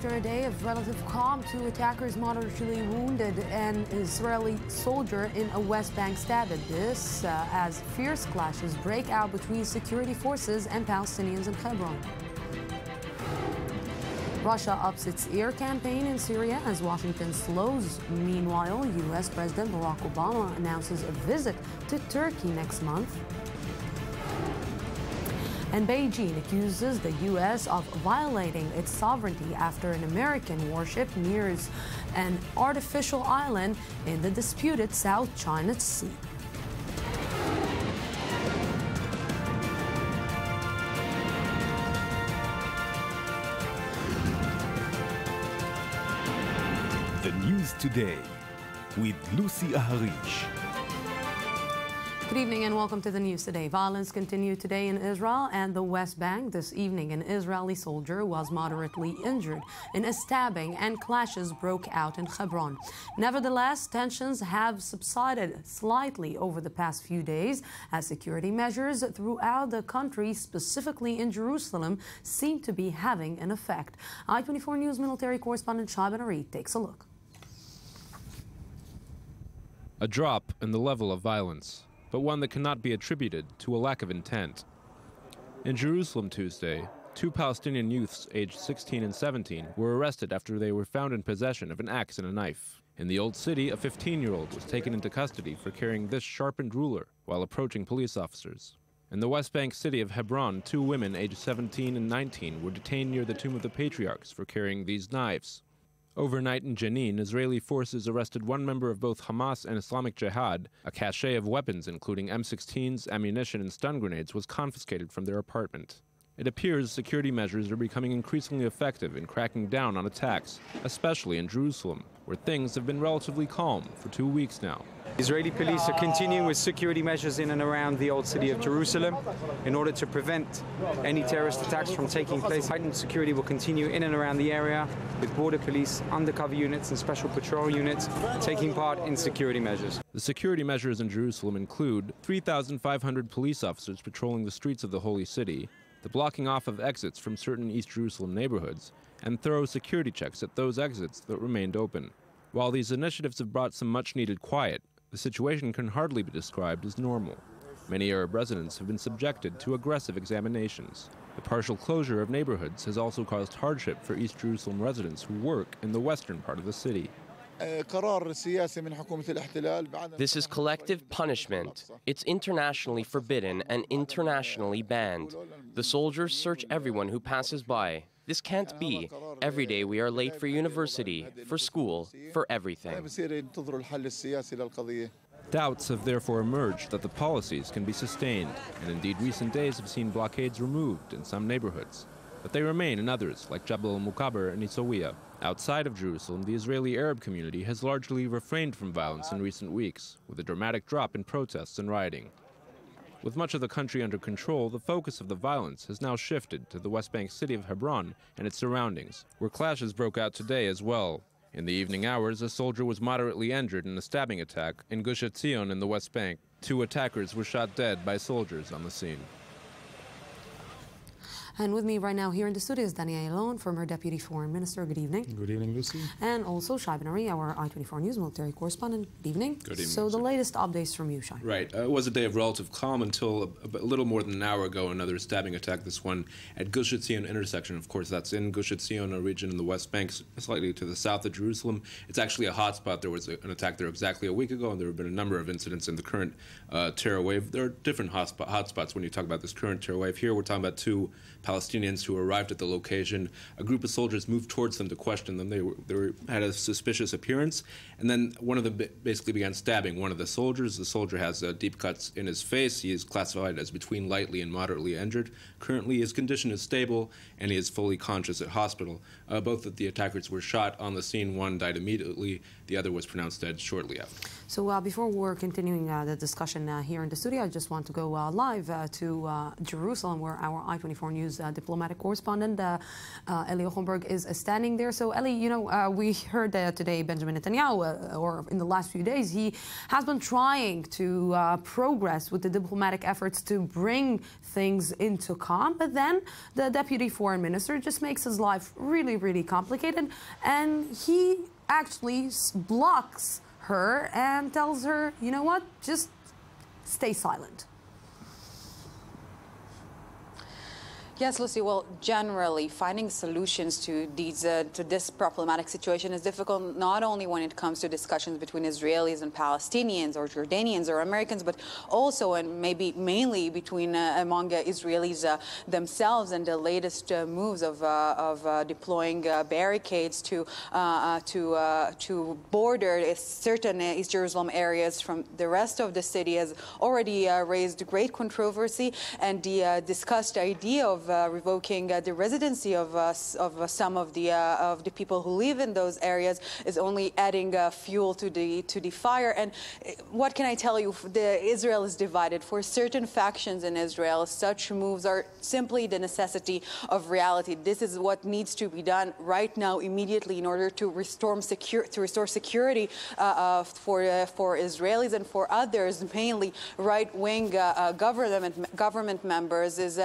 After a day of relative calm, two attackers moderately wounded an Israeli soldier in a West Bank stabbing. This as fierce clashes break out between security forces and Palestinians in Hebron. Russia ups its air campaign in Syria as Washington slows. Meanwhile, U.S. President Barack Obama announces a visit to Turkey next month. And Beijing accuses the U.S. of violating its sovereignty after an American warship nears an artificial island in the disputed South China Sea. The News Today with Lucy Aharish. Good evening and welcome to the News Today. Violence continued today in Israel and the West Bank. This evening, an Israeli soldier was moderately injured in a stabbing and clashes broke out in Hebron. Nevertheless, tensions have subsided slightly over the past few days as security measures throughout the country, specifically in Jerusalem, seem to be having an effect. I-24 News military correspondent Jaffa Port takes a look. A drop in the level of violence, but one that cannot be attributed to a lack of intent. In Jerusalem Tuesday, two Palestinian youths aged 16 and 17 were arrested after they were found in possession of an axe and a knife. In the Old City, a 15-year-old was taken into custody for carrying this sharpened ruler while approaching police officers. In the West Bank city of Hebron, two women aged 17 and 19 were detained near the Tomb of the Patriarchs for carrying these knives. Overnight in Jenin, Israeli forces arrested one member of both Hamas and Islamic Jihad. A cache of weapons, including M16s, ammunition, and stun grenades, was confiscated from their apartment. It appears security measures are becoming increasingly effective in cracking down on attacks, especially in Jerusalem, where things have been relatively calm for 2 weeks now. Israeli police are continuing with security measures in and around the old city of Jerusalem in order to prevent any terrorist attacks from taking place. Heightened security will continue in and around the area with border police, undercover units and special patrol units taking part in security measures. The security measures in Jerusalem include 3,500 police officers patrolling the streets of the Holy City, the blocking off of exits from certain East Jerusalem neighborhoods, and thorough security checks at those exits that remained open. While these initiatives have brought some much-needed quiet, the situation can hardly be described as normal. Many Arab residents have been subjected to aggressive examinations. The partial closure of neighborhoods has also caused hardship for East Jerusalem residents who work in the western part of the city. This is collective punishment. It's internationally forbidden and internationally banned. The soldiers search everyone who passes by. This can't be. Every day we are late for university, for school, for everything. Doubts have therefore emerged that the policies can be sustained, and indeed recent days have seen blockades removed in some neighborhoods. But they remain in others, like Jabal al-Mukaber and Isawiya. Outside of Jerusalem, the Israeli Arab community has largely refrained from violence in recent weeks, with a dramatic drop in protests and rioting. With much of the country under control, the focus of the violence has now shifted to the West Bank city of Hebron and its surroundings, where clashes broke out today as well. In the evening hours, a soldier was moderately injured in a stabbing attack in Gush Etzion in the West Bank. Two attackers were shot dead by soldiers on the scene. And with me right now here in the studio is Daniel Alon, former Deputy Foreign Minister. Good evening. Good evening, Lucy. And also Shai Ben-Ari, our I-24 News military correspondent. Good evening. Good evening. So the latest updates from you, Shai. Right. It was a day of relative calm until a little more than an hour ago, another stabbing attack, this one at Gush Etzion intersection. Of course, that's in Gush Etzion, a region in the West Bank, slightly to the south of Jerusalem. It's actually a hotspot. There was an attack there exactly a week ago, and there have been a number of incidents in the current terror wave. There are different hotspots when you talk about this current terror wave. Here we're talking about two Palestinians who arrived at the location. A group of soldiers moved towards them to question them. They had a suspicious appearance, and then one of them basically began stabbing one of the soldiers. The soldier has deep cuts in his face. He is classified as between lightly and moderately injured. Currently, his condition is stable, and he is fully conscious at hospital. Both of the attackers were shot on the scene. One died immediately. The other was pronounced dead shortly after. So before we're continuing the discussion here in the studio, I just want to go live to Jerusalem, where our I-24 News diplomatic correspondent. Eli Ochenberg is standing there. So, Eli, you know, we heard today Benjamin Netanyahu, or in the last few days, he has been trying to progress with the diplomatic efforts to bring things into calm. But then the deputy foreign minister just makes his life really, really complicated. And he actually blocks her and tells her, you know what, just stay silent. Yes, Lucy. Well, generally, finding solutions to this problematic situation is difficult, not only when it comes to discussions between Israelis and Palestinians or Jordanians or Americans, but also and maybe mainly between among Israelis themselves, and the latest moves of deploying barricades to border certain East Jerusalem areas from the rest of the city has already raised great controversy, and the discussed idea of revoking the residency of some of the people who live in those areas is only adding fuel to the fire. And what can I tell you? Israel is divided. For certain factions in Israel, such moves are simply the necessity of reality. This is what needs to be done right now, immediately, in order to restore security for Israelis and for others, mainly right-wing government members. Is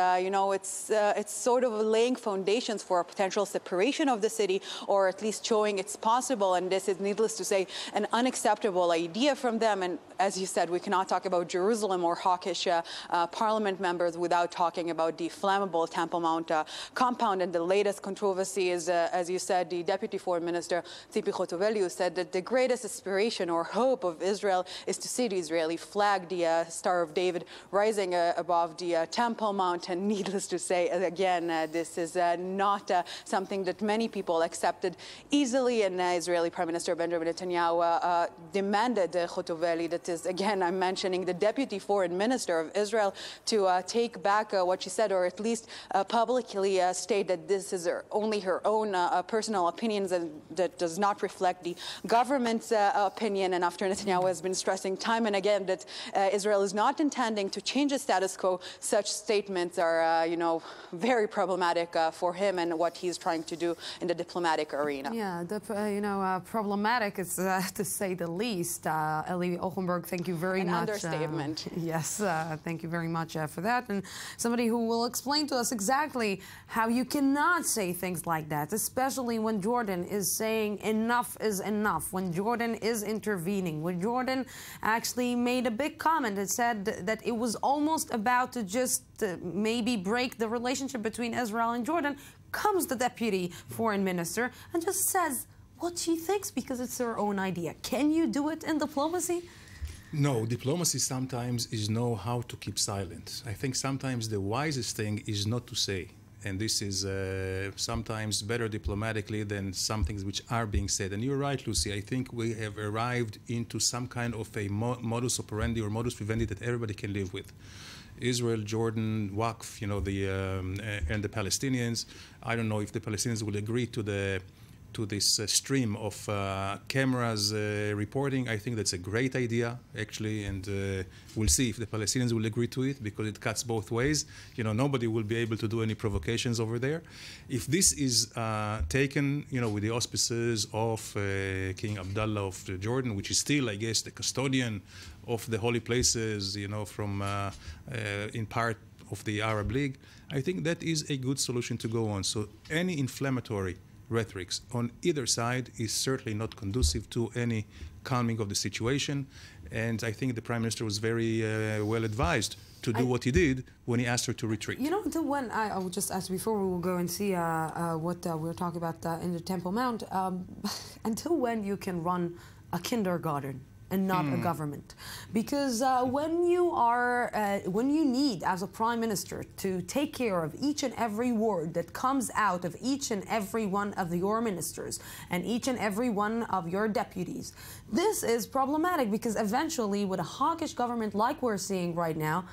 it's sort of laying foundations for a potential separation of the city, or at least showing it's possible. And this is, needless to say, an unacceptable idea from them. And as you said, we cannot talk about Jerusalem or hawkish parliament members without talking about the flammable Temple Mount compound. And the latest controversy is, as you said, the deputy foreign minister, Tzipi Chotovely, said that the greatest aspiration or hope of Israel is to see the Israeli flag, the Star of David, rising above the Temple Mount. And needless to say, again, this is not something that many people accepted easily. And Israeli Prime Minister Benjamin Netanyahu demanded Chotovely, that is, again, I'm mentioning the deputy foreign minister of Israel, to take back what she said, or at least publicly state that this is only her own personal opinions and that does not reflect the government's opinion. And after Netanyahu has been stressing time and again that Israel is not intending to change the status quo, such statements are, very problematic for him and what he's trying to do in the diplomatic arena. Yeah, problematic is to say the least. Eli Ochenberg, thank you very much. An understatement. Yes, thank you very much for that. And somebody who will explain to us exactly how you cannot say things like that, especially when Jordan is saying enough is enough, when Jordan is intervening, when Jordan actually made a big comment and said that it was almost about to just maybe break the relationship between Israel and Jordan. Comes the deputy foreign minister and just says what she thinks because it's her own idea. Can you do it in diplomacy? No, diplomacy sometimes is know how to keep silent. I think sometimes the wisest thing is not to say. And this is sometimes better diplomatically than some things which are being said. And you're right, Lucy. I think we have arrived into some kind of a modus operandi or modus vivendi that everybody can live with. Israel, Jordan, Waqf, and the Palestinians. I don't know if the Palestinians will agree to this stream of cameras reporting. I think that's a great idea, actually, and we'll see if the Palestinians will agree to it, because it cuts both ways. Nobody will be able to do any provocations over there. If this is taken, with the auspices of King Abdullah of Jordan, which is still, I guess, the custodian of the holy places, from in part of the Arab League, I think that is a good solution to go on. So any inflammatory rhetorics on either side is certainly not conducive to any calming of the situation. And I think the Prime Minister was very well advised to do what he did when he asked her to retreat. Until when, I will just ask before we will go and see what we're talking about in the Temple Mount, until when you can run a kindergarten and not a government? Because when you need, as a prime minister, to take care of each and every word that comes out of each and every one of your ministers and each and every one of your deputies, this is problematic, because eventually, with a hawkish government like we're seeing right now,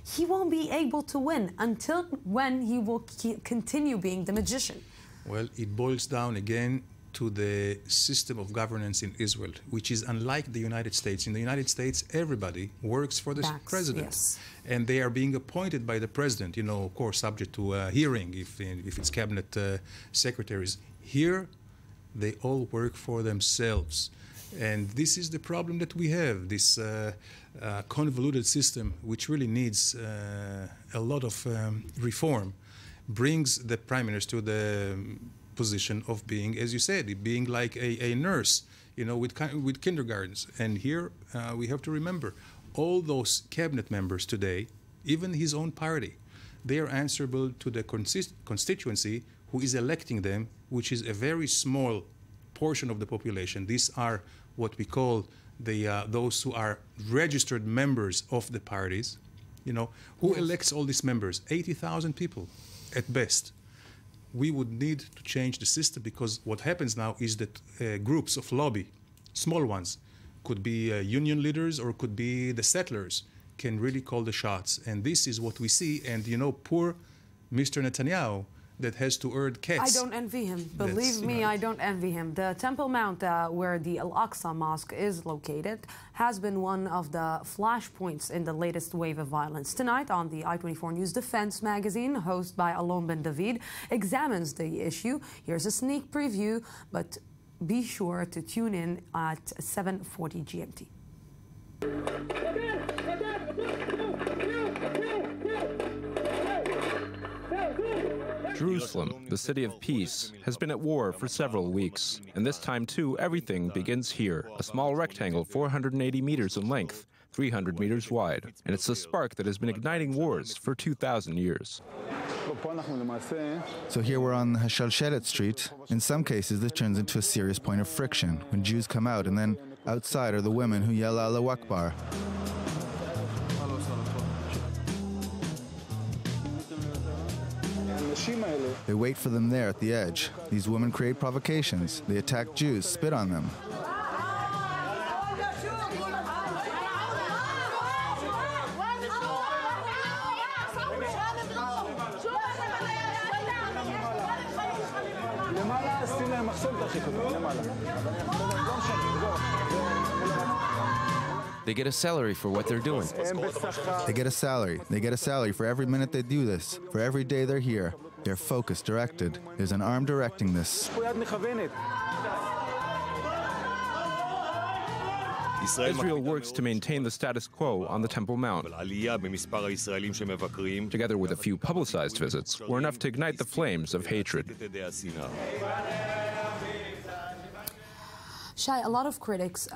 he won't be able to win. Until when he will continue being the magician? Well, it boils down again to the system of governance in Israel, which is unlike the United States. In the United States, everybody works for the president. Yes. And they are being appointed by the president, you know, of course, subject to a hearing if it's cabinet secretaries. Here, they all work for themselves. And this is the problem that we have, this convoluted system, which really needs a lot of reform, brings the prime minister to the position of being, as you said, being like a nurse, you know, with kindergartens. And here we have to remember, all those cabinet members today, even his own party, they are answerable to the constituency who is electing them, which is a very small portion of the population. These are what we call those who are registered members of the parties. You know, who elects all these members? 80,000 people at best. We would need to change the system, because what happens now is that groups of lobby, small ones, could be union leaders or could be the settlers, can really call the shots. And this is what we see. And, you know, poor Mr. Netanyahu, that has to earn cats. I don't envy him. Believe me, I don't envy him. The Temple Mount, where the Al-Aqsa Mosque is located, has been one of the flashpoints in the latest wave of violence. Tonight on the I-24 News Defense magazine, hosted by Alon Ben David, examines the issue. Here's a sneak preview, but be sure to tune in at 7:40 GMT. Jerusalem, the city of peace, has been at war for several weeks. And this time, too, everything begins here, a small rectangle 480 meters in length, 300 meters wide. And it's the spark that has been igniting wars for 2,000 years. So here we're on Hashalshelet Street. In some cases, this turns into a serious point of friction when Jews come out, and then outside are the women who yell Allahu Akbar. They wait for them there at the edge. These women create provocations. They attack Jews, spit on them. They get a salary for what they're doing. They get a salary. They get a salary for every minute they do this, for every day they're here. They're focused, directed. There's an arm directing this. Israel works to maintain the status quo on the Temple Mount. Together with a few publicized visits, were enough to ignite the flames of hatred. Shai, a lot of critiques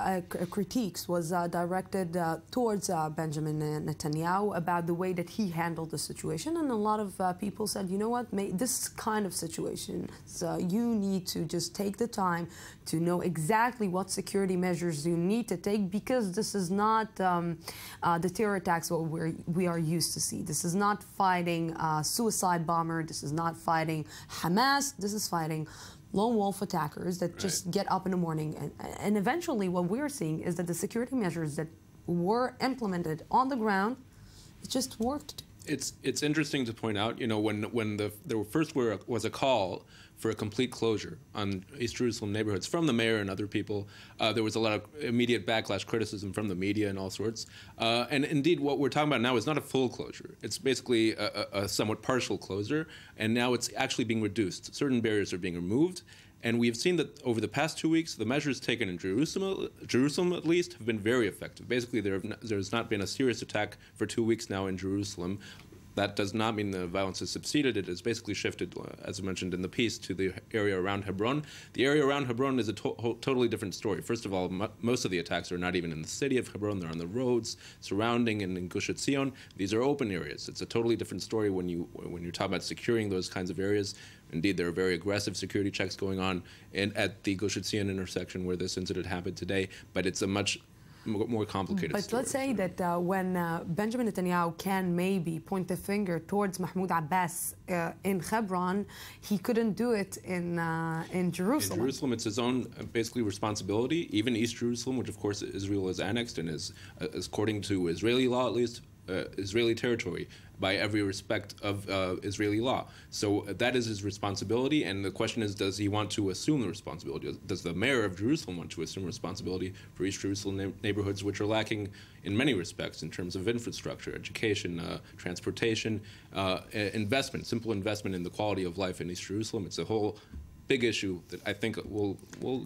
was directed towards Benjamin Netanyahu about the way that he handled the situation, and a lot of people said, you know what, this kind of situation, you need to just take the time to know exactly what security measures you need to take, because this is not the terror attacks what we are used to see. This is not fighting a suicide bomber. This is not fighting Hamas. This is fighting lone wolf attackers that just get up in the morning. And eventually what we're seeing is that the security measures that were implemented on the ground, it just worked. It's interesting to point out, you know, when there first was a call for a complete closure on East Jerusalem neighborhoods from the mayor and other people, there was a lot of immediate backlash, criticism from the media and all sorts. And indeed, what we're talking about now is not a full closure. It's basically a somewhat partial closure, and now it's actually being reduced. Certain barriers are being removed. And we've seen that over the past 2 weeks, the measures taken in Jerusalem at least, have been very effective. Basically, there's not been a serious attack for 2 weeks now in Jerusalem. That does not mean the violence has subsided. It has basically shifted, as I mentioned in the piece, to the area around Hebron. The area around Hebron is a totally different story. First of all, most of the attacks are not even in the city of Hebron. They're on the roads surrounding and in Gush Etzion. These are open areas. It's a totally different story when you're talking about securing those kinds of areas. Indeed, there are very aggressive security checks going on at the Gush Etzion intersection where this incident happened today, but it's a much more complicated But story. let's say that when Benjamin Netanyahu can maybe point the finger towards Mahmoud Abbas in Hebron, he couldn't do it in Jerusalem. In Jerusalem, it's his own basically responsibility. Even East Jerusalem, which of course Israel has annexed and is, according to Israeli law at least, Israeli territory by every respect of Israeli law. So that is his responsibility, and the question is, does he want to assume the responsibility? Does the mayor of Jerusalem want to assume responsibility for East Jerusalem neighborhoods, which are lacking in many respects in terms of infrastructure, education, transportation, investment, simple investment in the quality of life in East Jerusalem? It's a whole big issue that I think will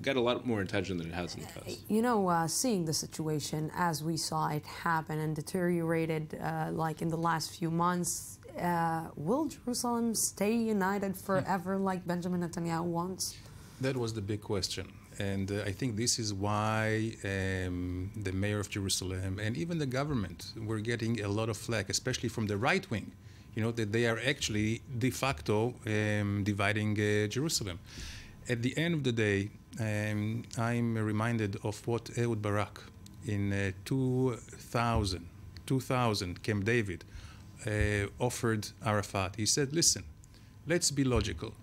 get a lot more attention than it has in the past. You know, seeing the situation as we saw it happen and deteriorated like in the last few months, will Jerusalem stay united forever like Benjamin Netanyahu wants? That was the big question. And I think this is why the mayor of Jerusalem and even the government were getting a lot of flack, especially from the right wing. You know, that they are actually de facto dividing Jerusalem. At the end of the day, I'm reminded of what Ehud Barak in 2000, Camp David, offered Arafat. He said, listen, let's be logical.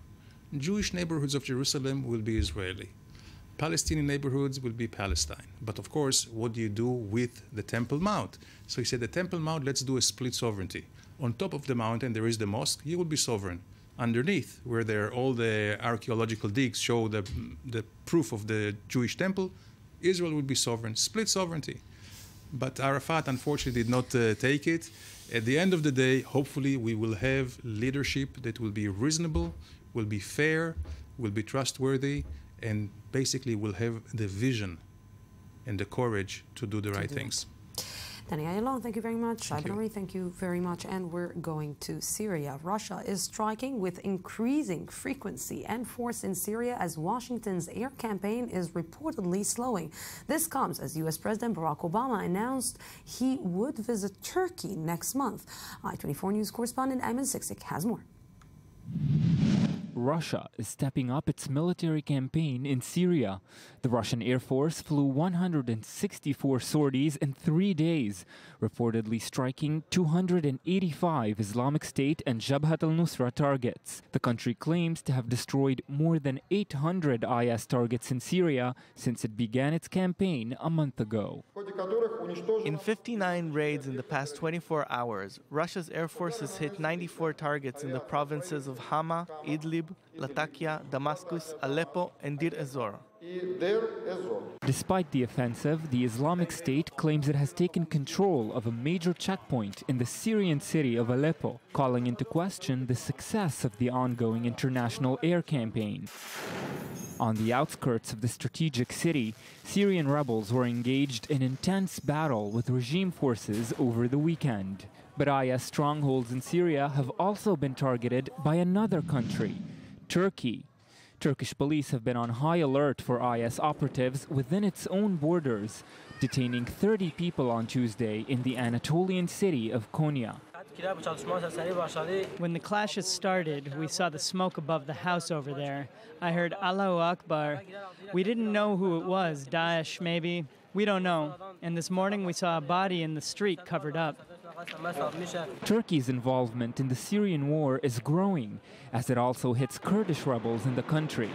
Jewish neighborhoods of Jerusalem will be Israeli. Palestinian neighborhoods will be Palestine. But of course, what do you do with the Temple Mount? So he said, the Temple Mount, let's do a split sovereignty. On top of the mountain, there is the mosque. You will be sovereign. Underneath, where there all the archaeological digs show the proof of the Jewish temple, Israel will be sovereign. Split sovereignty. But Arafat, unfortunately, did not take it. At the end of the day, hopefully, we will have leadership that will be reasonable, will be fair, will be trustworthy, and basically will have the vision and the courage to do the right things. Danny Ayalon, thank you very much. Ivan, thank you very much. And we're going to Syria. Russia is striking with increasing frequency and force in Syria as Washington's air campaign is reportedly slowing. This comes as U.S. President Barack Obama announced he would visit Turkey next month. I-24 News correspondent Ayman Siksik has more. Russia is stepping up its military campaign in Syria. The Russian Air Force flew 164 sorties in 3 days, reportedly striking 285 Islamic State and Jabhat al-Nusra targets. The country claims to have destroyed more than 800 IS targets in Syria since it began its campaign a month ago. In 59 raids in the past 24 hours, Russia's Air Force has hit 94 targets in the provinces of Hama, Idlib, Latakia, Damascus, Aleppo, and Dir ez-Zor. Despite the offensive, the Islamic State claims it has taken control of a major checkpoint in the Syrian city of Aleppo, calling into question the success of the ongoing international air campaign. On the outskirts of the strategic city, Syrian rebels were engaged in intense battle with regime forces over the weekend. But IS strongholds in Syria have also been targeted by another country, Turkey. Turkish police have been on high alert for IS operatives within its own borders, detaining 30 people on Tuesday in the Anatolian city of Konya. When the clashes started, we saw the smoke above the house over there. I heard Allahu Akbar. We didn't know who it was, Daesh maybe. We don't know. And this morning we saw a body in the street covered up. Turkey's involvement in the Syrian war is growing as it also hits Kurdish rebels in the country.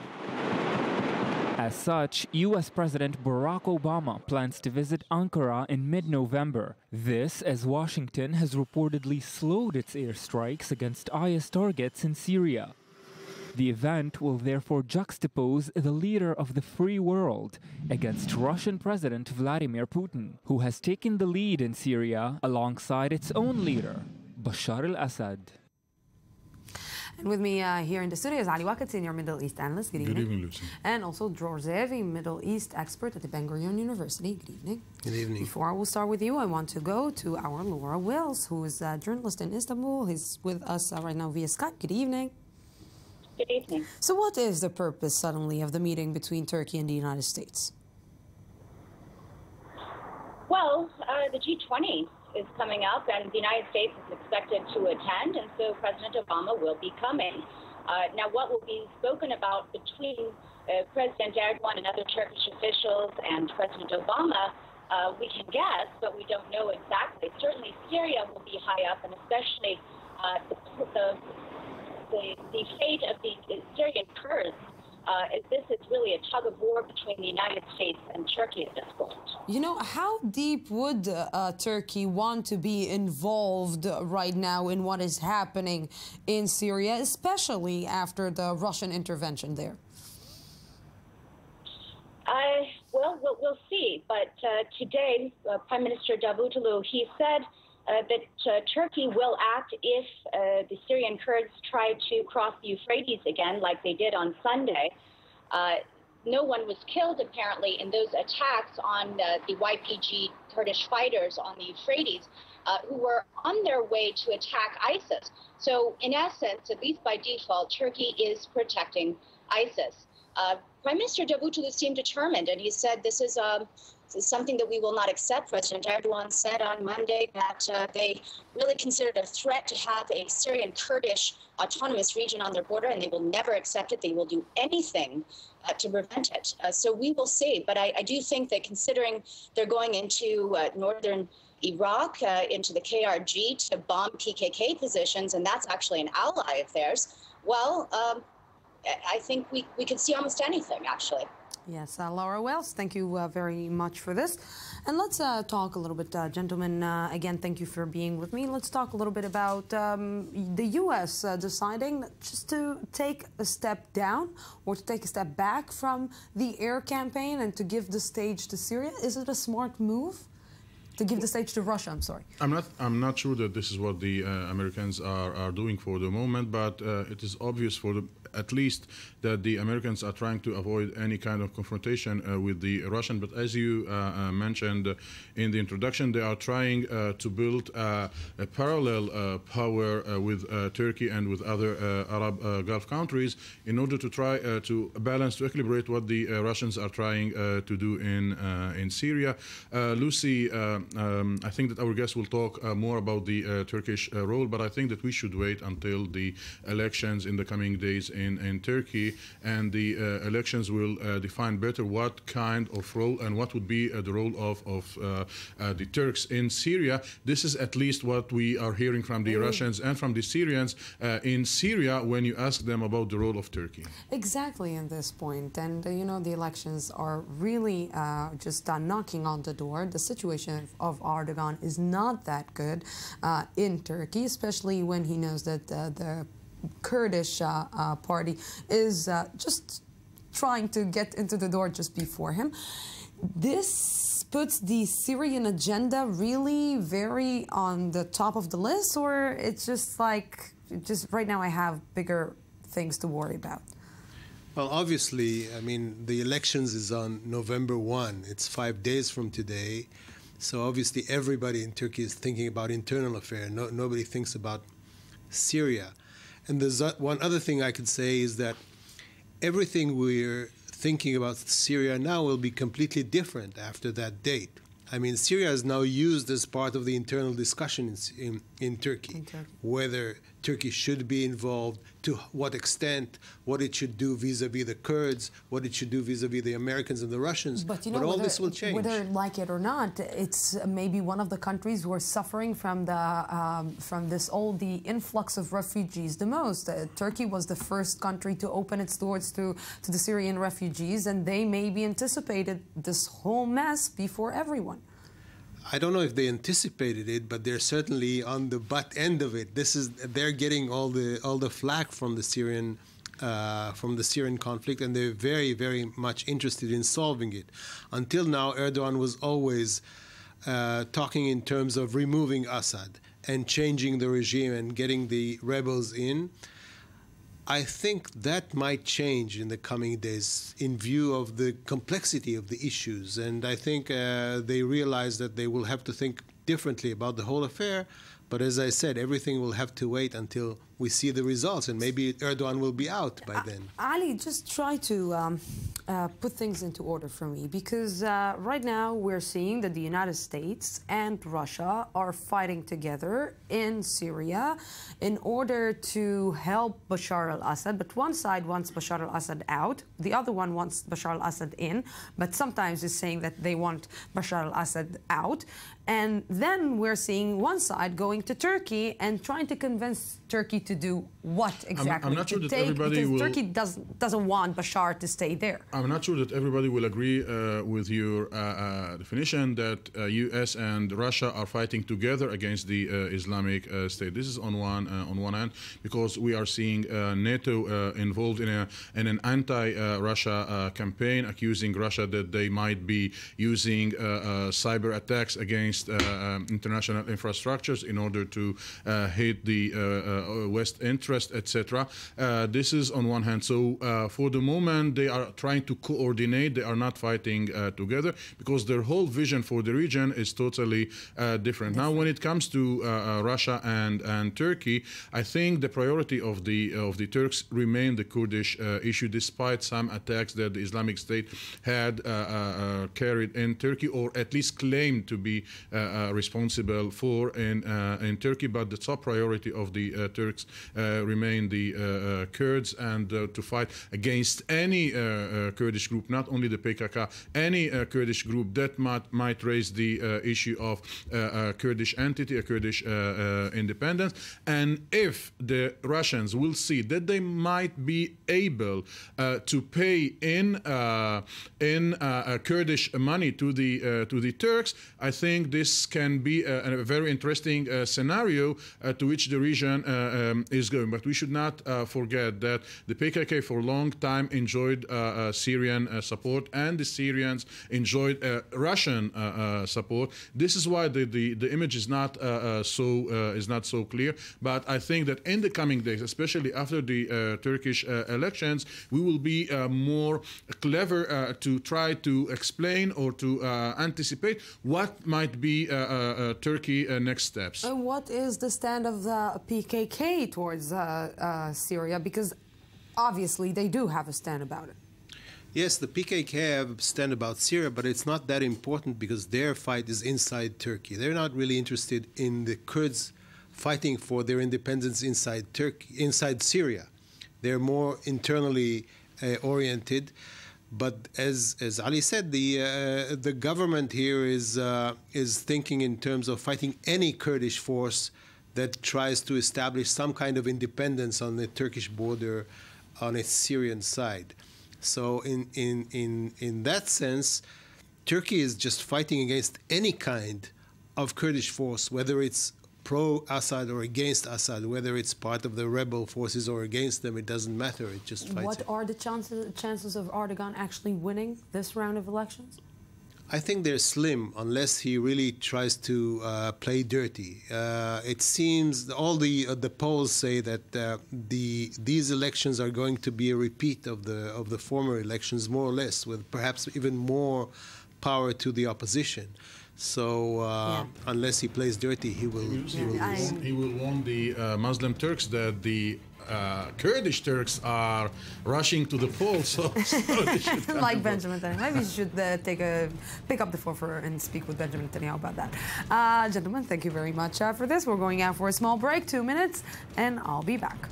As such, U.S. President Barack Obama plans to visit Ankara in mid-November. This as Washington has reportedly slowed its airstrikes against IS targets in Syria. The event will therefore juxtapose the leader of the free world against Russian President Vladimir Putin, who has taken the lead in Syria alongside its own leader, Bashar al-Assad. And with me here in the studio is Ali Wakat, Senior Middle East Analyst. Good evening. Good evening, Lucy. And also Dror Zevi, Middle East Expert at the Ben-Gurion University. Good evening. Good evening. Before I will start with you, I want to go to our Laura Wills, who is a journalist in Istanbul. He's with us right now via Skype. Good evening. Good evening. So what is the purpose, suddenly, of the meeting between Turkey and the United States? Well, the G20 is coming up, and the United States is expected to attend, and so President Obama will be coming. Now, what will be spoken about between President Erdogan and other Turkish officials and President Obama, we can guess, but we don't know exactly. Certainly, Syria will be high up, and especially the fate of the Syrian Kurds This is really a tug of war between the United States and Turkey at this point. You know, how deep would Turkey want to be involved right now in what is happening in Syria, especially after the Russian intervention there? Well, we'll see. But today, Prime Minister Davutoglu, he said that Turkey will act if the Syrian Kurds try to cross the Euphrates again, like they did on Sunday. No one was killed, apparently, in those attacks on the YPG Kurdish fighters on the Euphrates, who were on their way to attack ISIS. So, in essence, at least by default, Turkey is protecting ISIS. Prime Minister Davutoglu seemed determined, and he said this is something that we will not accept. President Erdogan said on Monday that they really considered a threat to have a Syrian Kurdish autonomous region on their border, and they will never accept it. They will do anything to prevent it. So we will see. But I do think that considering they're going into northern Iraq, into the KRG to bomb PKK positions, and that's actually an ally of theirs, well, I think we could see almost anything, actually. Yes, Laura Wells, thank you very much for this. And let's talk a little bit, gentlemen, again, thank you for being with me. Let's talk a little bit about the U.S. Deciding just to take a step down or to take a step back from the air campaign and to give the stage to Syria. Is it a smart move? To give the stage to Russia, I'm sorry. I'm not sure that this is what the Americans are doing for the moment, but it is obvious for at least that the Americans are trying to avoid any kind of confrontation with the Russian. But as you mentioned in the introduction, they are trying to build a parallel power with Turkey and with other Arab Gulf countries in order to try to balance, to equilibrate what the Russians are trying to do in Syria. Lucy, I think that our guest will talk more about the Turkish role, but I think that we should wait until the elections in the coming days in Turkey, and the elections will define better what kind of role and what would be the role of the Turks in Syria. This is at least what we are hearing from the Russians and from the Syrians in Syria when you ask them about the role of Turkey. Exactly in this point. And, you know, the elections are really just knocking on the door. The situation of Erdogan is not that good in Turkey, especially when he knows that the Kurdish party is just trying to get into the door just before him. This puts the Syrian agenda really very on the top of the list, or it's just like, just right now I have bigger things to worry about? Well, obviously, I mean, the elections is on November 1. It's 5 days from today. So obviously everybody in Turkey is thinking about internal affairs. Nobody thinks about Syria. And there's one other thing I could say is that everything we're thinking about Syria now will be completely different after that date. I mean, Syria is now used as part of the internal discussion in Turkey, whether Turkey should be involved, to what extent, what it should do vis-a-vis the Kurds, what it should do vis-a-vis the Americans and the Russians. But, you know, all this will change. Whether like it or not, it's maybe one of the countries who are suffering from the influx of refugees the most. Turkey was the first country to open its doors to the Syrian refugees, and they maybe anticipated this whole mess before everyone. I don't know if they anticipated it, but they're certainly on the butt end of it. They're getting all the flack from the Syrian conflict, and they're very, very much interested in solving it. Until now, Erdogan was always talking in terms of removing Assad and changing the regime and getting the rebels in. I think that might change in the coming days in view of the complexity of the issues. And I think they realize that they will have to think differently about the whole affair. But as I said, everything will have to wait until we see the results, and maybe Erdogan will be out by then. Ali, just try to put things into order for me, because right now we're seeing that the United States and Russia are fighting together in Syria in order to help Bashar al-Assad. But one side wants Bashar al-Assad out, the other one wants Bashar al-Assad in, but sometimes is saying that they want Bashar al-Assad out. And then we're seeing one side going to Turkey and trying to convince Turkey to do what exactly? I'm not sure that everybody will... Turkey doesn't want Bashar to stay there. I'm not sure that everybody will agree with your definition that U.S. and Russia are fighting together against the Islamic State. This is on one hand, because we are seeing NATO involved in an anti-Russia campaign, accusing Russia that they might be using cyber attacks against international infrastructures in order to hit the West interest, etc. This is on one hand. So for the moment, they are trying to coordinate. They are not fighting together because their whole vision for the region is totally different. Now, when it comes to Russia and Turkey, I think the priority of the Turks remain the Kurdish issue, despite some attacks that the Islamic State had carried in Turkey, or at least claimed to be responsible for in Turkey. But the top priority of the Turks remain the Kurds, and to fight against any Kurdish group, not only the PKK, any Kurdish group that might raise the issue of a Kurdish entity, a Kurdish independence. And if the Russians will see that they might be able to pay in Kurdish money to the Turks, I think this can be a very interesting scenario to which the region is going. But we should not forget that the PKK for a long time enjoyed Syrian support, and the Syrians enjoyed Russian support. This is why the image is not so clear. But I think that in the coming days, especially after the Turkish elections, we will be more clever to try to explain or to anticipate what might be Turkey next steps. What is the stand of the PKK towards Syria? Because obviously they do have a stand about it. Yes, the PKK have a stand about Syria, but it's not that important because their fight is inside Turkey. They're not really interested in the Kurds fighting for their independence inside Turkey, inside Syria. They're more internally oriented. But as Ali said, the government here is thinking in terms of fighting any Kurdish force that tries to establish some kind of independence on the Turkish border on its Syrian side. So in that sense, Turkey is just fighting against any kind of Kurdish force, whether it's pro-Assad or against Assad, whether it's part of the rebel forces or against them, it doesn't matter. It just fights. What are the chances of Erdogan actually winning this round of elections? I think they're slim unless he really tries to play dirty. It seems all the polls say that these elections are going to be a repeat of the former elections, more or less, with perhaps even more power to the opposition. So unless he plays dirty, he will lose. He will warn the Muslim Turks that the Kurdish Turks are rushing to the polls. So like Benjamin Netanyahu. Maybe you should pick up the phone and speak with Benjamin Netanyahu about that. Gentlemen, thank you very much for this. We're going out for a small break, 2 minutes, and I'll be back.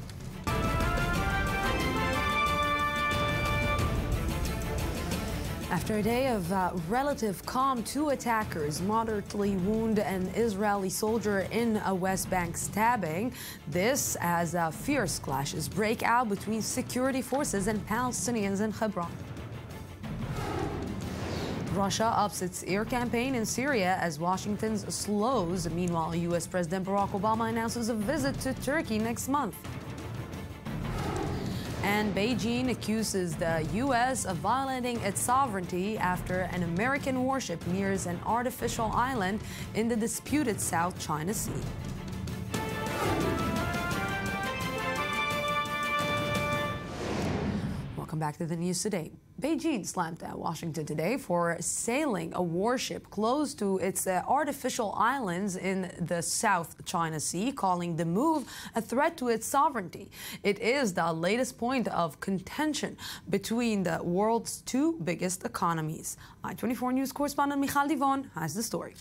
After a day of relative calm, 2 attackers moderately wound an Israeli soldier in a West Bank stabbing. This as fierce clashes break out between security forces and Palestinians in Hebron. Russia ups its air campaign in Syria as Washington slows. Meanwhile, U.S. President Barack Obama announces a visit to Turkey next month. And Beijing accuses the U.S. of violating its sovereignty after an American warship nears an artificial island in the disputed South China Sea. Welcome back to the news today. Beijing slammed down Washington today for sailing a warship close to its artificial islands in the South China Sea, calling the move a threat to its sovereignty. It is the latest point of contention between the world's 2 biggest economies. I-24 News correspondent Michal Divon has the story.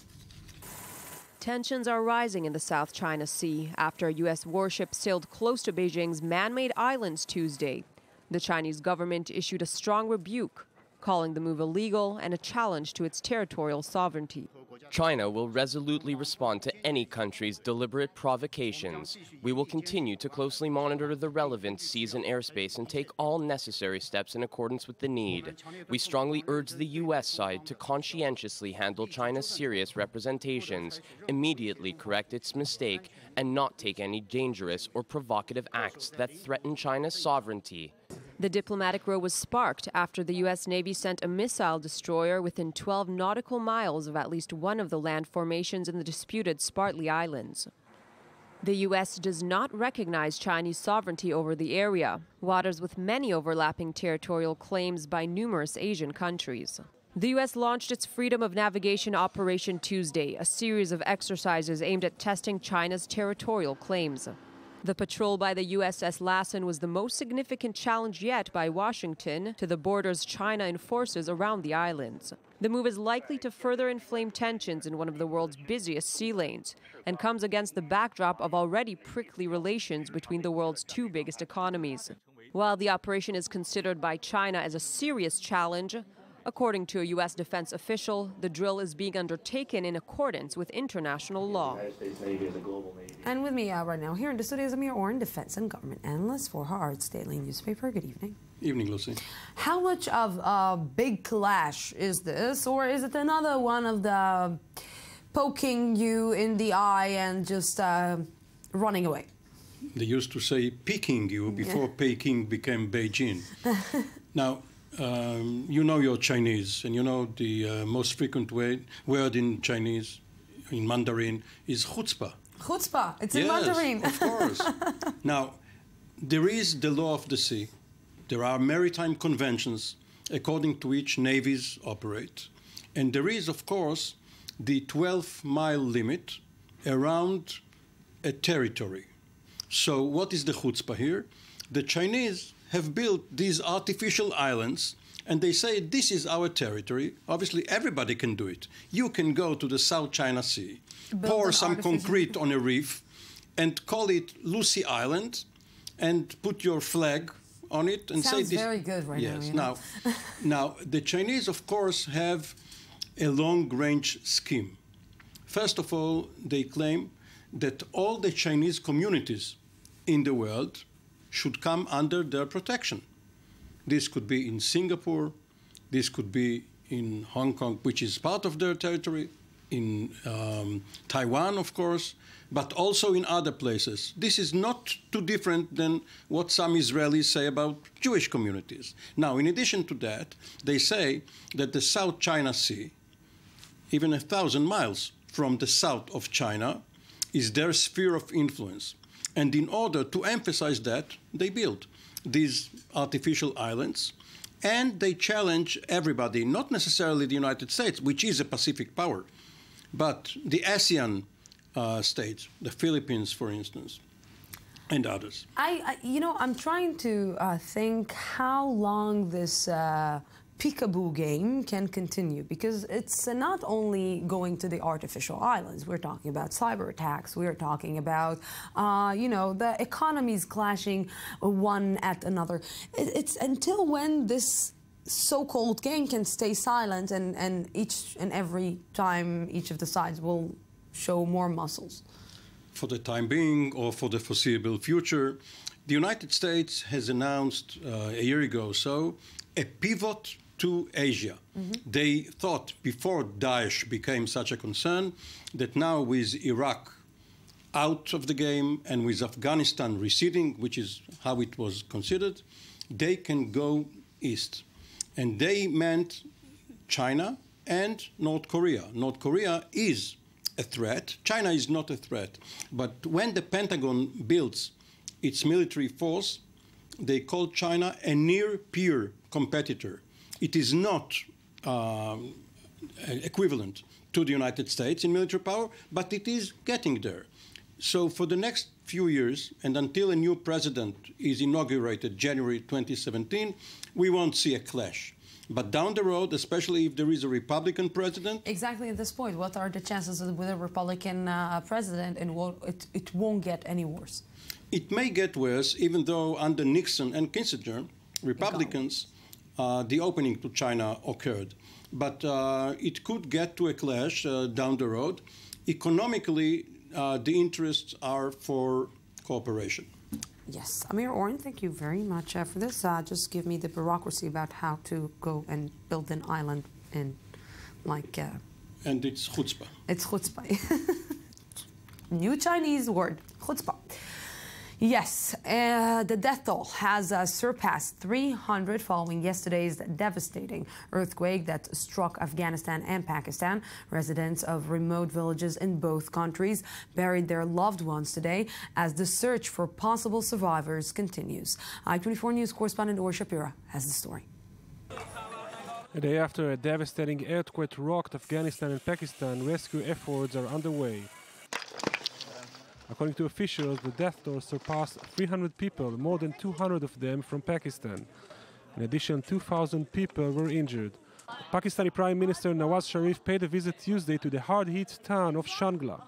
Tensions are rising in the South China Sea after a U.S. warship sailed close to Beijing's man-made islands Tuesday. The Chinese government issued a strong rebuke, calling the move illegal and a challenge to its territorial sovereignty. China will resolutely respond to any country's deliberate provocations. We will continue to closely monitor the relevant seas and airspace and take all necessary steps in accordance with the need. We strongly urge the U.S. side to conscientiously handle China's serious representations, immediately correct its mistake, and not take any dangerous or provocative acts that threaten China's sovereignty. The diplomatic row was sparked after the U.S. Navy sent a missile destroyer within 12 nautical miles of at least one of the land formations in the disputed Spratly Islands. The U.S. does not recognize Chinese sovereignty over the area, waters with many overlapping territorial claims by numerous Asian countries. The U.S. launched its Freedom of Navigation Operation Tuesday, a series of exercises aimed at testing China's territorial claims. The patrol by the USS Lassen was the most significant challenge yet by Washington to the borders China enforces around the islands. The move is likely to further inflame tensions in one of the world's busiest sea lanes and comes against the backdrop of already prickly relations between the world's two biggest economies. While the operation is considered by China as a serious challenge, according to a U.S. defense official, the drill is being undertaken in accordance with international law. And with me right now here in the studio is Amir Oren, defense and government analyst for Haaretz Daily newspaper. Good evening. Evening, Lucy. How much of a big clash is this, or is it another one of the poking you in the eye and just running away? They used to say peeking you before Peking became Beijing. Now, you know you're Chinese, and you know the most frequent word in Chinese, in Mandarin, is chutzpah. Chutzpah, it's in Yes, Mandarin. of course. Now, there is the law of the sea. There are maritime conventions according to which navies operate. And there is, of course, the 12-mile limit around a territory. So what is the chutzpah here? The Chinese have built these artificial islands, and they say, this is our territory. Obviously, everybody can do it. You can go to the South China Sea, pour some concrete on a reef, and call it Lucy Island, and put your flag on it and Sounds say this. very good right yes. now. Now, the Chinese, of course, have a long-range scheme. First of all, they claim that all the Chinese communities in the world should come under their protection. This could be in Singapore, this could be in Hong Kong, which is part of their territory, in Taiwan, of course, but also in other places. This is not too different than what some Israelis say about Jewish communities. Now, in addition to that, they say that the South China Sea, even 1,000 miles from the south of China, is their sphere of influence. And in order to emphasize that, they built these artificial islands, and they challenge everybody, not necessarily the United States, which is a Pacific power, but the ASEAN states, the Philippines, for instance, and others. I'm trying to think how long this peekaboo game can continue, because it's not only going to the artificial islands. We're talking about cyber attacks. We're talking about, the economies clashing one at another. It's until when this so-called game can stay silent and each and every time each of the sides will show more muscles. For the time being, or for the foreseeable future, the United States has announced a year ago or so a pivot to Asia. Mm-hmm. They thought before Daesh became such a concern that now with Iraq out of the game and with Afghanistan receding, which is how it was considered, they can go east. And they meant China and North Korea. North Korea is a threat. China is not a threat. But when the Pentagon builds its military force, they call China a near-peer competitor. It is not equivalent to the United States in military power, but it is getting there. So for the next few years, and until a new president is inaugurated January 2017, we won't see a clash. But down the road, especially if there is a Republican president... Exactly at this point, what are the chances with a Republican president, and it won't get any worse? It may get worse, even though under Nixon and Kissinger, Republicans, the opening to China occurred. but it could get to a clash down the road. Economically, the interests are for cooperation. Yes, Amir Oren, thank you very much for this. Just give me the bureaucracy about how to go and build an island in, like... and it's chutzpah. It's chutzpah. New Chinese word, chutzpah. Yes, the death toll has surpassed 300 following yesterday's devastating earthquake that struck Afghanistan and Pakistan. Residents of remote villages in both countries buried their loved ones today as the search for possible survivors continues. I-24 News correspondent Or Shapira has the story. A day after a devastating earthquake rocked Afghanistan and Pakistan, rescue efforts are underway. According to officials, the death toll surpassed 300 people, more than 200 of them from Pakistan. In addition, 2,000 people were injured. Pakistani Prime Minister Nawaz Sharif paid a visit Tuesday to the hard-hit town of Shangla.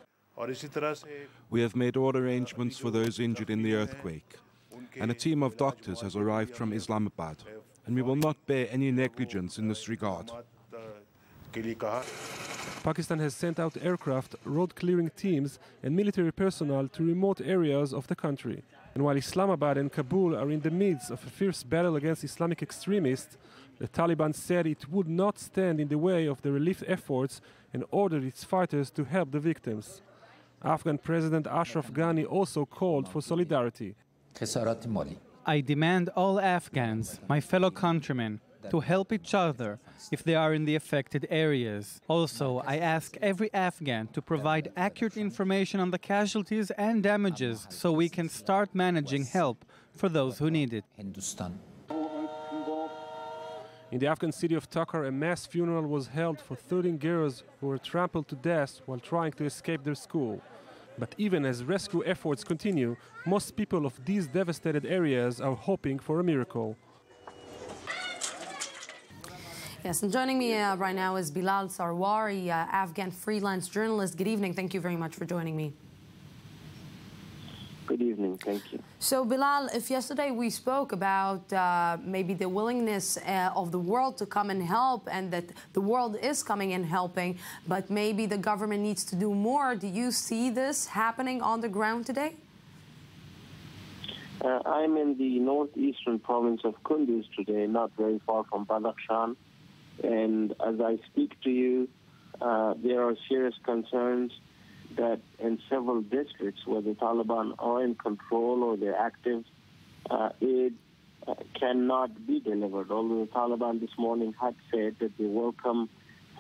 We have made all arrangements for those injured in the earthquake, and a team of doctors has arrived from Islamabad, and we will not bear any negligence in this regard. Pakistan has sent out aircraft, road-clearing teams and military personnel to remote areas of the country. And while Islamabad and Kabul are in the midst of a fierce battle against Islamic extremists, the Taliban said it would not stand in the way of the relief efforts and ordered its fighters to help the victims. Afghan President Ashraf Ghani also called for solidarity. I demand all Afghans, my fellow countrymen, to help each other if they are in the affected areas. Also, I ask every Afghan to provide accurate information on the casualties and damages so we can start managing help for those who need it. In the Afghan city of Takhar, a mass funeral was held for 13 girls who were trampled to death while trying to escape their school. But even as rescue efforts continue, most people of these devastated areas are hoping for a miracle. Yes, and joining me right now is Bilal Sarwari, Afghan freelance journalist. Good evening. Thank you very much for joining me. Good evening. Thank you. So, Bilal, if yesterday we spoke about maybe the willingness of the world to come and help, and that the world is coming and helping, but maybe the government needs to do more, do you see this happening on the ground today? I'm in the northeastern province of Kunduz today, not very far from Badakhshan. And as I speak to you, there are serious concerns that in several districts where the Taliban are in control or they're active, aid cannot be delivered. Although the Taliban this morning had said that they welcome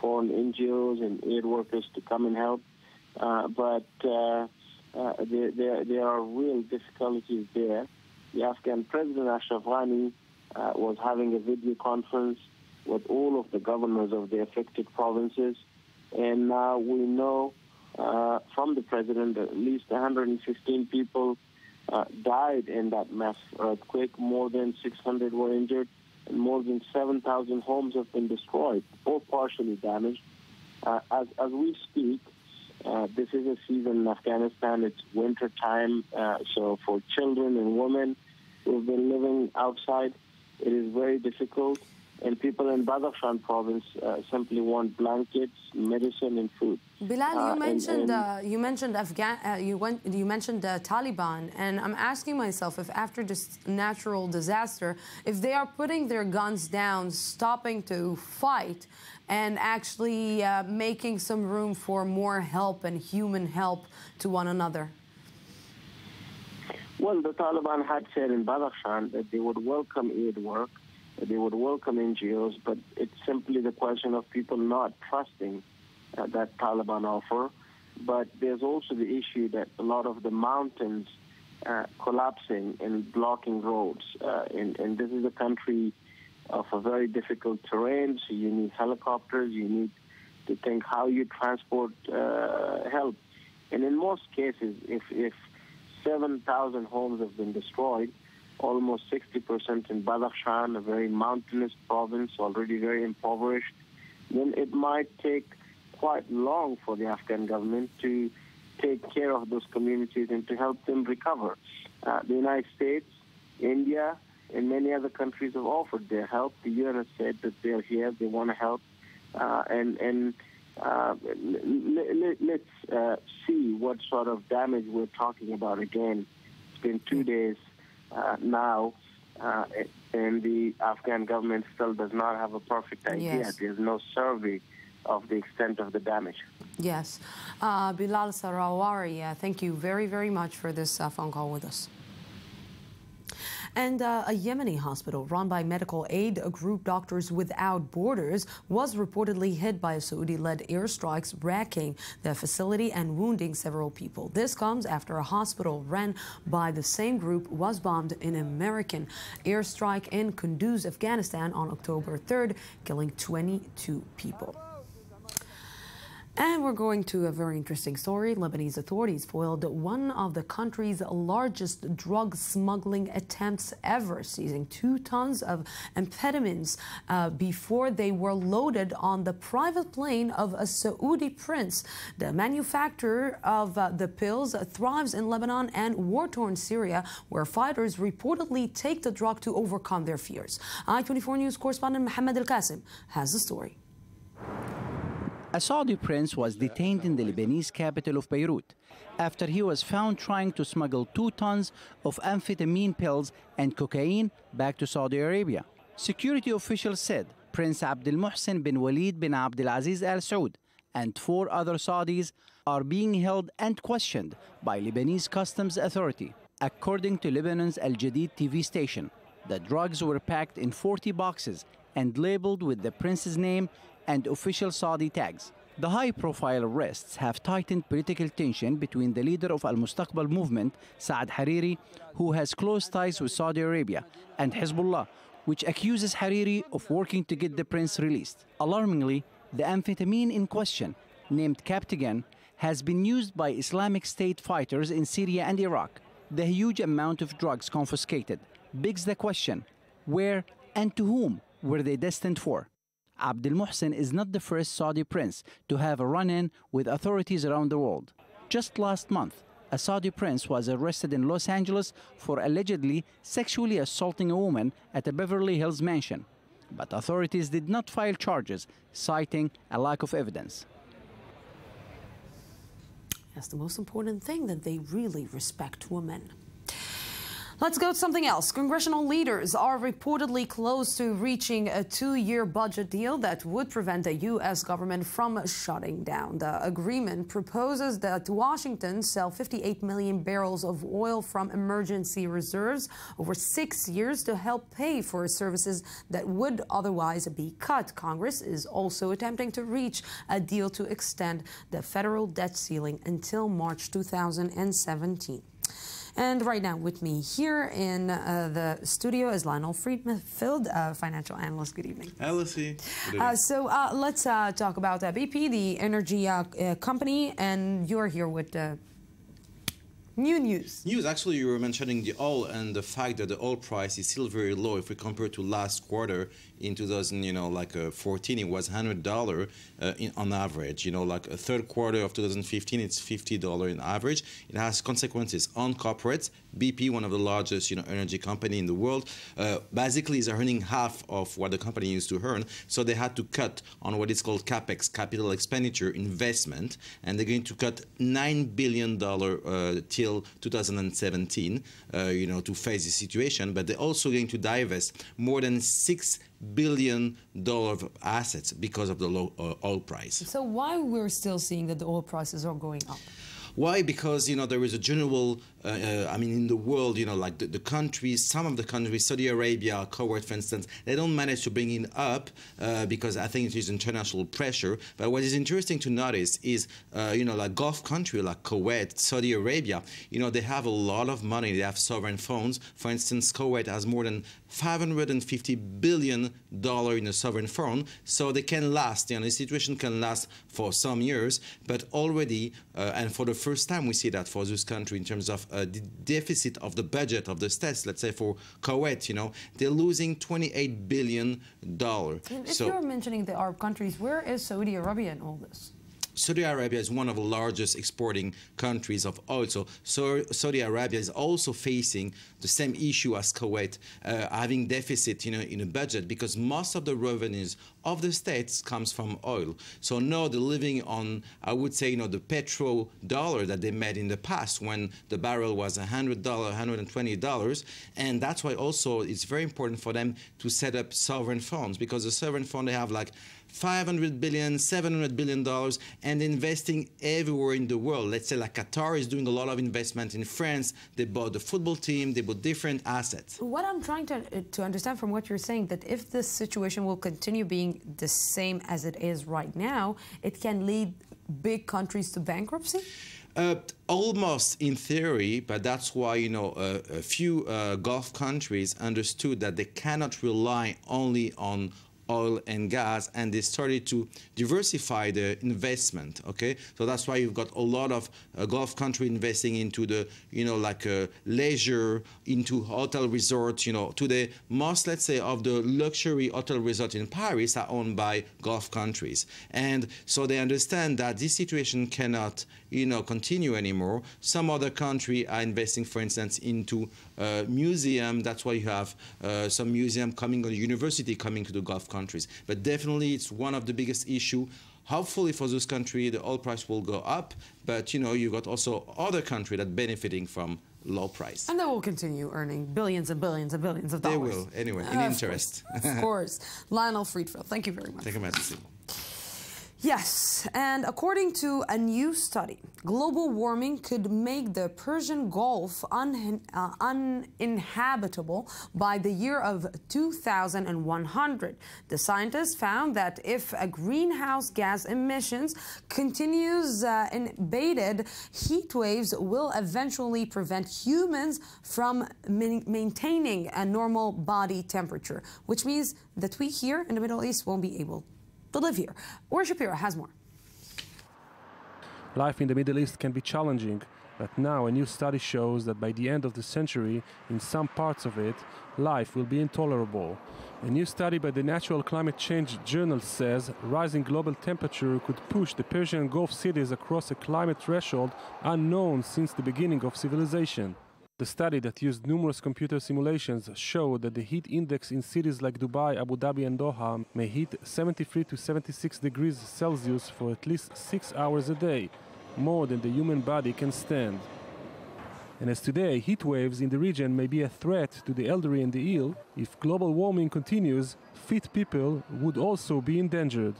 foreign NGOs and aid workers to come and help, but there are real difficulties there. The Afghan President Ashraf Ghani was having a video conference with all of the governors of the affected provinces. And now we know from the president that at least 115 people died in that mass earthquake. More than 600 were injured, and more than 7,000 homes have been destroyed or partially damaged. As we speak, this is a season in Afghanistan. It's winter time, so for children and women who've been living outside, it is very difficult. And people in Badakhshan province simply want blankets, medicine, and food. Bilal, you mentioned you mentioned the Taliban, and I'm asking myself if after this natural disaster, if they are putting their guns down, stopping to fight, and actually making some room for more help and human help to one another. Well, the Taliban had said in Badakhshan that they would welcome aid work. They would welcome NGOs, but it's simply the question of people not trusting that Taliban offer. But there's also the issue that a lot of the mountains collapsing and blocking roads. And this is a country of a very difficult terrain, so you need helicopters, you need to think how you transport help. And in most cases, if 7,000 homes have been destroyed, almost 60% in Badakhshan, a very mountainous province, already very impoverished, then it might take quite long for the Afghan government to take care of those communities and to help them recover. The United States, India, and many other countries have offered their help. The UN has said that they're here, they want to help. Let's see what sort of damage we're talking about again. It's been 2 days now, and the Afghan government still does not have a perfect idea. Yes. There's no survey of the extent of the damage. Yes. Bilal Sarawari, thank you very, very much for this phone call with us. And a Yemeni hospital run by medical aid group Doctors Without Borders was reportedly hit by a Saudi-led airstrikes, wrecking the facility and wounding several people. This comes after a hospital run by the same group was bombed in an American airstrike in Kunduz, Afghanistan on October 3rd, killing 22 people. And we're going to a very interesting story. Lebanese authorities foiled one of the country's largest drug smuggling attempts ever, seizing 2 tons of amphetamines before they were loaded on the private plane of a Saudi prince. The manufacturer of the pills thrives in Lebanon and war-torn Syria, where fighters reportedly take the drug to overcome their fears. I-24 News correspondent Mohammed Al-Qasim has the story. A Saudi prince was detained in the Lebanese capital of Beirut after he was found trying to smuggle 2 tons of amphetamine pills and cocaine back to Saudi Arabia. Security officials said Prince Abdul Muhsin bin Walid bin Abdulaziz Al Saud and 4 other Saudis are being held and questioned by Lebanese Customs Authority. According to Lebanon's Al Jadid TV station, the drugs were packed in 40 boxes and labeled with the prince's name and official Saudi tags. The high-profile arrests have tightened political tension between the leader of Al-Mustaqbal movement, Saad Hariri, who has close ties with Saudi Arabia, and Hezbollah, which accuses Hariri of working to get the prince released. Alarmingly, the amphetamine in question, named Captagon, has been used by Islamic State fighters in Syria and Iraq. The huge amount of drugs confiscated begs the question, where and to whom were they destined for? Abdul Muhsin is not the first Saudi prince to have a run-in with authorities around the world. Just last month, a Saudi prince was arrested in Los Angeles for allegedly sexually assaulting a woman at a Beverly Hills mansion. But authorities did not file charges, citing a lack of evidence. That's the most important thing, that they really respect women. Let's go to something else. Congressional leaders are reportedly close to reaching a 2-year budget deal that would prevent the U.S. government from shutting down. The agreement proposes that Washington sell 58 million barrels of oil from emergency reserves over 6 years to help pay for services that would otherwise be cut. Congress is also attempting to reach a deal to extend the federal debt ceiling until March 2017. And right now with me here in the studio is Lionel Friedfield, financial analyst. Good evening. Hi, Lucy. So let's talk about BP, the energy company, and you're here with new news. Actually, you were mentioning the oil and the fact that the oil price is still very low. If we compare to last quarter in 2014, it was $100 on average. Like a third quarter of 2015, it's $50 in average. It has consequences on corporates. BP, one of the largest energy company in the world, basically is earning half of what the company used to earn. So they had to cut on what is called CapEx, capital expenditure investment, and they're going to cut $9 billion till 2017, to face the situation. But they're also going to divest more than $6 billion of assets because of the low oil price. So why we're still seeing that the oil prices are going up? Why? Because, there is a general, in the world, like the countries, some of the countries, Saudi Arabia, Kuwait, for instance, they don't manage to bring it up because I think it is international pressure. But what is interesting to notice is, like Gulf country like Kuwait, Saudi Arabia, they have a lot of money. They have sovereign funds. For instance, Kuwait has more than $550 billion in a sovereign fund, so they can last. The situation can last for some years, but already, and for the first time, we see that for this country in terms of the deficit of the budget of the states. Let's say for Kuwait, they're losing $28 billion. And if you're mentioning the Arab countries, where is Saudi Arabia in all this? Saudi Arabia is one of the largest exporting countries of oil. So Saudi Arabia is also facing the same issue as Kuwait, having deficit, in a budget, because most of the revenues of the states comes from oil. So now they're living on, I would say, the petrodollar that they made in the past when the barrel was $100, $120. And that's why also it's very important for them to set up sovereign funds, because the sovereign fund, they have like $500 billion, $700 billion, and investing everywhere in the world. Let's say like Qatar is doing a lot of investment in France. They bought the football team, they bought different assets. What I'm trying to understand from what you're saying, that if this situation will continue being the same as it is right now, it can lead big countries to bankruptcy? Almost in theory, but that's why, a few Gulf countries understood that they cannot rely only on oil and gas, and they started to diversify the investment, okay? So that's why you've got a lot of Gulf country investing into the, leisure, into hotel resorts, Today, most, let's say, of the luxury hotel resort in Paris are owned by Gulf countries. And so they understand that this situation cannot, continue anymore. Some other countries are investing, for instance, into museum. That's why you have some museum coming, or university coming to the Gulf countries. But definitely it's one of the biggest issue. Hopefully for those countries the oil price will go up, but you've got also other countries that benefiting from low price. And they will continue earning billions and billions and billions of dollars. They will, anyway, in interest. Of course. Lionel Friedfeld, thank you very much. Thank you, Madam. Yes, and according to a new study, global warming could make the Persian Gulf uninhabitable by the year of 2100. The scientists found that if greenhouse gas emissions continues unabated, heat waves will eventually prevent humans from maintaining a normal body temperature, which means that we here in the Middle East won't be able to live here. Or Shapiro has more. Life in the Middle East can be challenging, but now a new study shows that by the end of the century, in some parts of it, life will be intolerable. A new study by the Natural Climate Change Journal says rising global temperature could push the Persian Gulf cities across a climate threshold unknown since the beginning of civilization. The study that used numerous computer simulations showed that the heat index in cities like Dubai, Abu Dhabi and Doha may hit 73 to 76 degrees Celsius for at least 6 hours a day, more than the human body can stand. And as today, heat waves in the region may be a threat to the elderly and the ill, if global warming continues, fit people would also be endangered.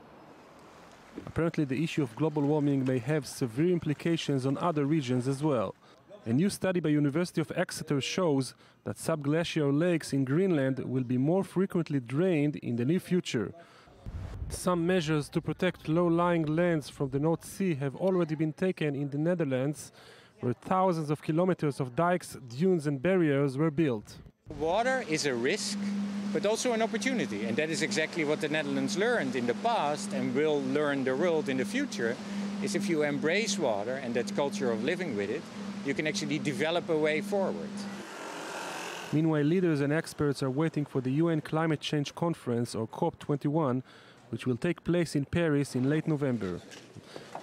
Apparently, the issue of global warming may have severe implications on other regions as well. A new study by University of Exeter shows that subglacial lakes in Greenland will be more frequently drained in the near future. Some measures to protect low-lying lands from the North Sea have already been taken in the Netherlands, where thousands of kilometers of dikes, dunes and barriers were built. Water is a risk, but also an opportunity, and that is exactly what the Netherlands learned in the past and will learn the world in the future, is if you embrace water and that culture of living with it, you can actually develop a way forward. Meanwhile, leaders and experts are waiting for the UN Climate Change Conference, or COP21, which will take place in Paris in late November.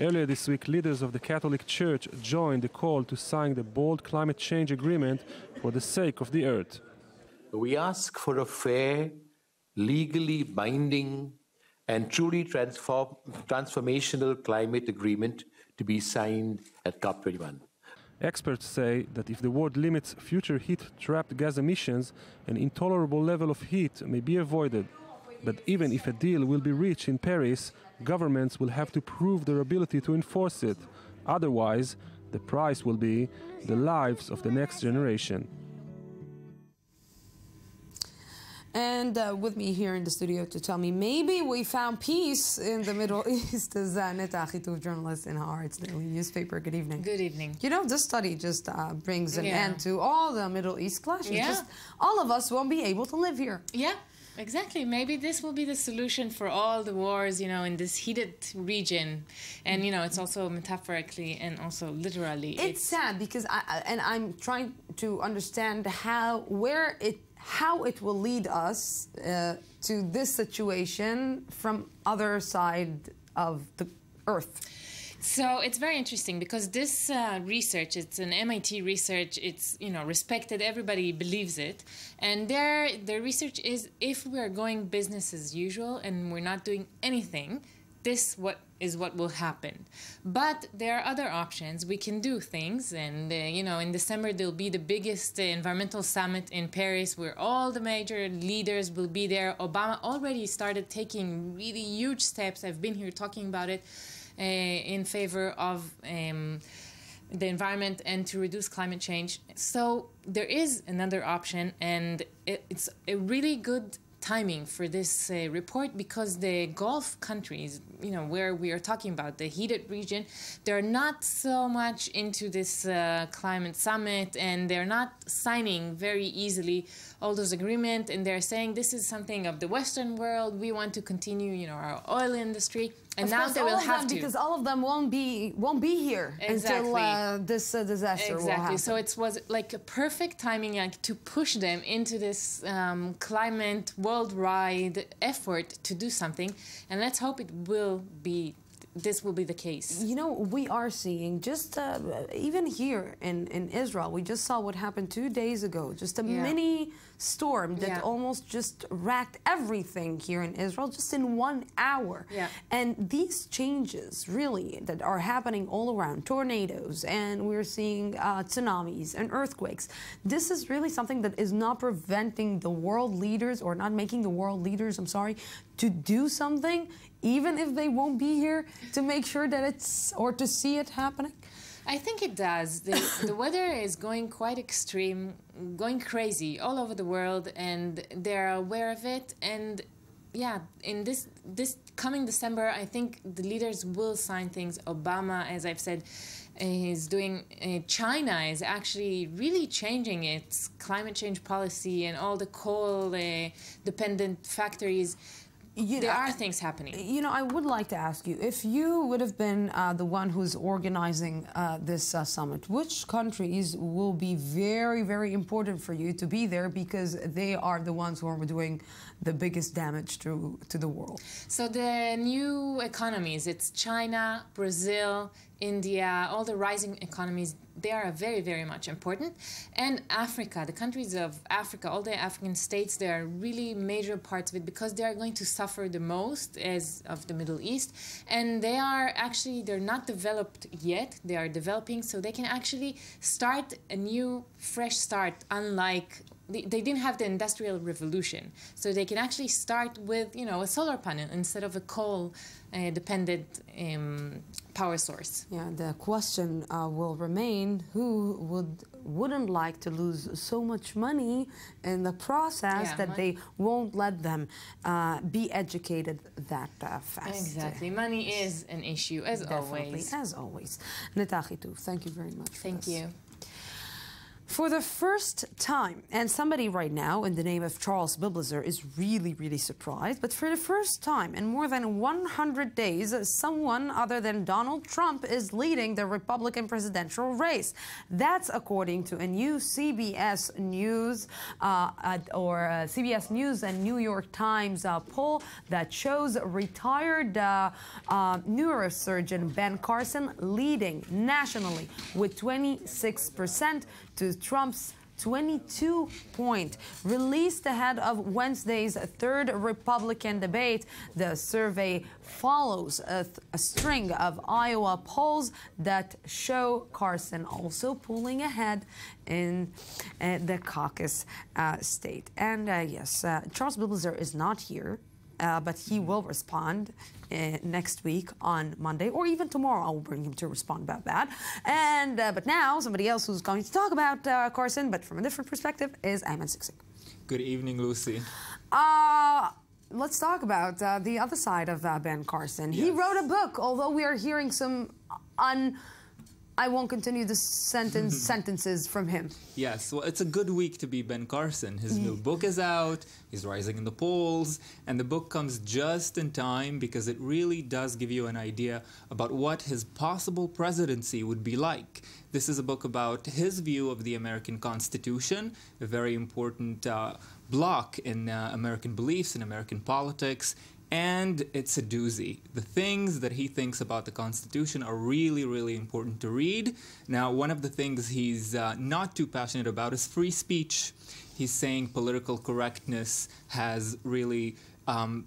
Earlier this week, leaders of the Catholic Church joined the call to sign the bold climate change agreement for the sake of the Earth. We ask for a fair, legally binding, and truly transformational climate agreement to be signed at COP21. Experts say that if the world limits future heat-trapped gas emissions, an intolerable level of heat may be avoided. But even if a deal will be reached in Paris, governments will have to prove their ability to enforce it. Otherwise, the price will be the lives of the next generation. And with me here in the studio to tell me maybe we found peace in the Middle East is Netta Achitouf, journalist in Haaretz Daily newspaper. Good evening. Good evening. This study just brings an end to all the Middle East clashes. Yeah. Just all of us won't be able to live here. Yeah. Exactly. Maybe this will be the solution for all the wars, in this heated region. And, it's also metaphorically and also literally. It's sad because I'm trying to understand how it will lead us to this situation from other side of the earth. So it's very interesting because this research, it's an MIT research, it's, you know, respected, everybody believes it. And their research is, if we are going business as usual and we're not doing anything, this is what will happen. But there are other options. We can do things, and you know, in December there'll be the biggest environmental summit in Paris where all the major leaders will be there. Obama already started taking really huge steps. I've been here talking about it in favor of the environment and to reduce climate change. So there is another option, and it's a really good timing for this report, because the Gulf countries, you know, where we are talking about, the heated region, they're not so much into this climate summit, and they're not signing very easily all those agreements, and they're saying this is something of the Western world, we want to continue, you know, our oil industry, and of now course, they will have to. Because all of them won't be here until this disaster will happen. So it was like a perfect timing, like, to push them into this climate worldwide effort to do something, and let's hope this will be the case. You know, we are seeing just even here in Israel, we just saw what happened 2 days ago, just a mini storm that almost just wrecked everything here in Israel just in 1 hour. And these changes really that are happening all around, tornadoes, and we're seeing tsunamis and earthquakes, this is really something that is not preventing the world leaders, or not making the world leaders, I'm sorry, to do something, even if they won't be here, to make sure that it's, or to see it happening? I think it does. The weather is going quite extreme, going crazy all over the world, and they're aware of it. And yeah, in this coming December, I think the leaders will sign things. Obama, as I've said, is doing. China is actually really changing its climate change policy, and all the coal-dependent factories. There are things happening. You know, I would like to ask you, if you would have been the one who's organizing this summit, which countries will be very, very important for you to be there, because they are the ones who are doing the biggest damage to the world? So the new economies, it's China, Brazil, India, all the rising economies, they are very, very much important. And Africa, the countries of Africa, all the African states, they are really major parts of it, because they are going to suffer the most as of the Middle East. And they are actually, they're not developed yet, they are developing, so they can actually start a new, fresh start, unlike they didn't have the Industrial Revolution. So they can actually start with, you know, a solar panel instead of a coal-dependent power source. Yeah, the question will remain, who wouldn't like to lose so much money in the process that they won't let them be educated that fast. Exactly. Money is an issue, as always. As always. Netachitu, thank you very much for Thank you. For the first time, and somebody right now in the name of Charles Biblizer is really, really surprised, but for the first time in more than 100 days, someone other than Donald Trump is leading the Republican presidential race. That's according to a new CBS News CBS News and New York Times poll that shows retired neurosurgeon Ben Carson leading nationally with 26% to Trump's 22-point. Released ahead of Wednesday's third Republican debate, the survey follows a string of Iowa polls that show Carson also pulling ahead in the caucus state. And yes, Charles Biblizer is not here, but he will respond next week on Monday, or even tomorrow. I will bring him to respond about that. And but now somebody else who's going to talk about Carson, but from a different perspective, is Ayman Siksik. Good evening, Lucy. Let's talk about the other side of Ben Carson. Yes. He wrote a book, although we are hearing some I won't continue the sentences from him. Yes, well, it's a good week to be Ben Carson. His new book is out, he's rising in the polls, and the book comes just in time because it really does give you an idea about what his possible presidency would be like. This is a book about his view of the American Constitution, a very important block in American beliefs and American politics. And it's a doozy. The things that he thinks about the Constitution are really, really important to read. Now, one of the things he's not too passionate about is free speech. He's saying political correctness has really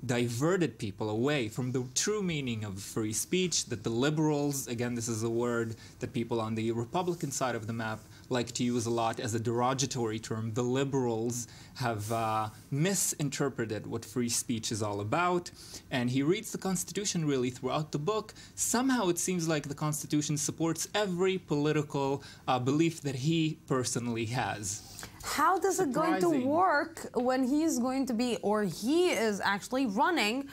diverted people away from the true meaning of free speech, that the liberals, again, this is a word that people on the Republican side of the map like to use a lot as a derogatory term. The liberals have misinterpreted what free speech is all about, and he reads the Constitution really throughout the book. Somehow it seems like the Constitution supports every political belief that he personally has. How does it going to work when he is going to be, or he is actually running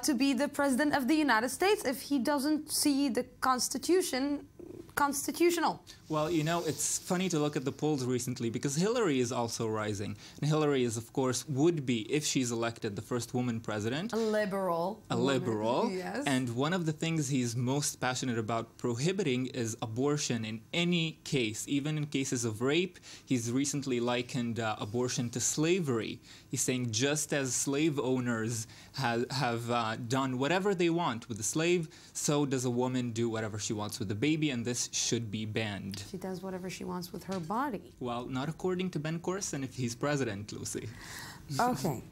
to be the president of the United States if he doesn't see the Constitution constitutional? Well, you know, it's funny to look at the polls recently because Hillary is also rising. And Hillary is, of course, would be, if she's elected, the first woman president. A liberal. A liberal. Yes. And one of the things he's most passionate about prohibiting is abortion in any case, even in cases of rape. He's recently likened abortion to slavery. He's saying just as slave owners have done whatever they want with the slave, so does a woman do whatever she wants with the baby, and this should be banned. She does whatever she wants with her body. Well, not according to Ben Carson if he's president, Lucy. Okay.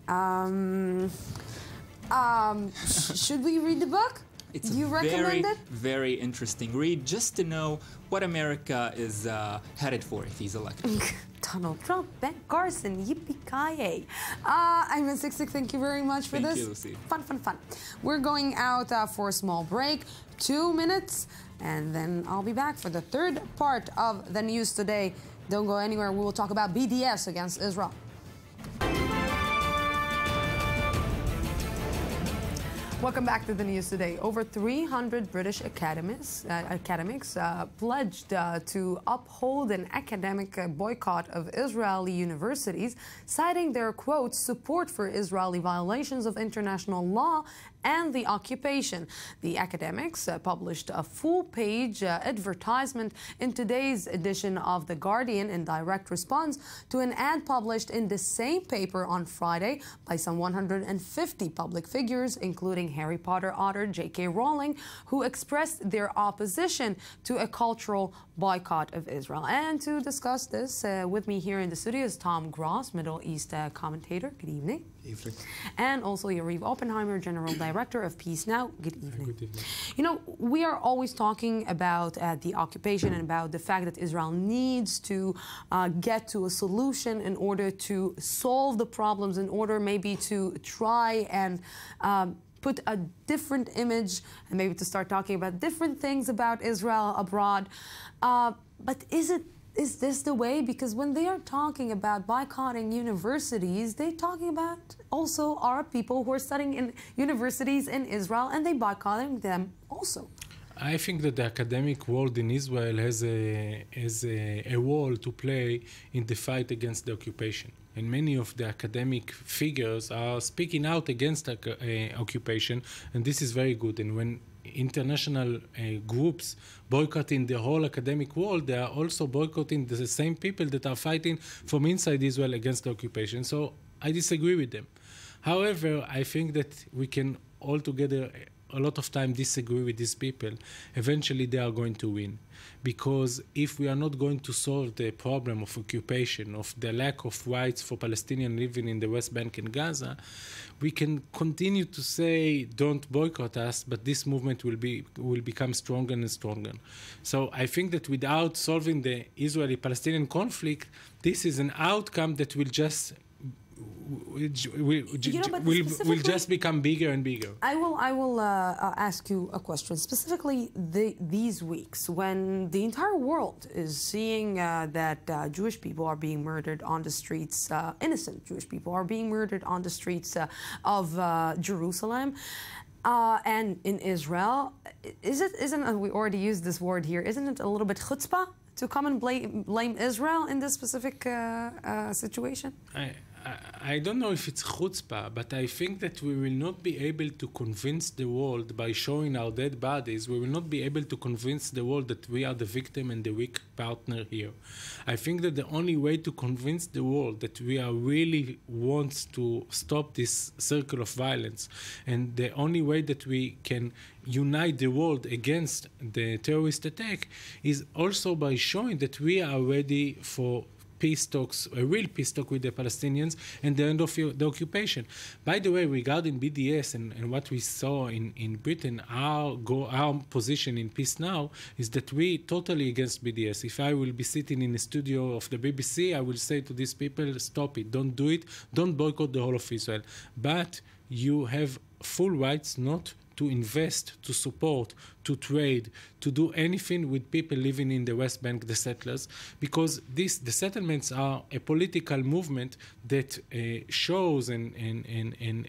Should we read the book? It's Do you a recommend very, it? very interesting read just to know what America is headed for if he's elected. Donald Trump, Ben Carson, yippee-ki-yay. Ayman Siksik, thank you very much for this. Thank you, Lucy. Fun, fun, fun. We're going out for a small break, 2 minutes, and then I'll be back for the third part of the news today. Don't go anywhere. We will talk about BDS against Israel. Welcome back to the news today. Over 300 British academics pledged to uphold an academic boycott of Israeli universities, citing their, quote, support for Israeli violations of international law and the occupation. The academics published a full-page advertisement in today's edition of The Guardian in direct response to an ad published in the same paper on Friday by some 150 public figures, including Harry Potter author J.K. Rowling, who expressed their opposition to a cultural boycott of Israel. And to discuss this with me here in the studio is Tom Gross, Middle East commentator. Good evening. Evening. And also Yariv Oppenheimer, General Director of Peace Now. Good evening. Good evening. You know, we are always talking about the occupation and about the fact that Israel needs to get to a solution in order to solve the problems, in order maybe to try and put a different image and maybe to start talking about different things about Israel abroad. But is this the way? Because when they are talking about boycotting universities, they're talking about also our people who are studying in universities in Israel, and they boycotting them also. I think that the academic world in Israel has a role to play in the fight against the occupation. And many of the academic figures are speaking out against occupation, and this is very good. And when international groups boycotting the whole academic world, they are also boycotting the same people that are fighting from inside Israel against the occupation. So I disagree with them. However, I think that we can all together a lot of time disagree with these people. Eventually they are going to win. Because if we are not going to solve the problem of occupation, of the lack of rights for Palestinians living in the West Bank and Gaza, we can continue to say, don't boycott us, but this movement will become stronger and stronger. So I think that without solving the Israeli-Palestinian conflict, this is an outcome that will just will just become bigger and bigger. I will ask you a question. Specifically, these weeks, when the entire world is seeing that Jewish people are being murdered on the streets, innocent Jewish people are being murdered on the streets of Jerusalem, and in Israel, isn't we already used this word here? Isn't it a little bit chutzpah to come and blame Israel in this specific situation? I don't know if it's chutzpah, but I think that we will not be able to convince the world by showing our dead bodies. We will not be able to convince the world that we are the victim and the weak partner here. I think that the only way to convince the world that we are really wants to stop this circle of violence, and the only way that we can unite the world against the terrorist attack is also by showing that we are ready for peace talks, a real peace talk with the Palestinians and the end of the occupation. By the way, regarding BDS and what we saw in Britain, our position in Peace Now is that we totally against BDS. If I will be sitting in the studio of the BBC, I will say to these people, stop it, don't do it, don't boycott the whole of Israel. But you have full rights not to invest, to support, to trade, to do anything with people living in the West Bank, the settlers, because the settlements are a political movement that shows and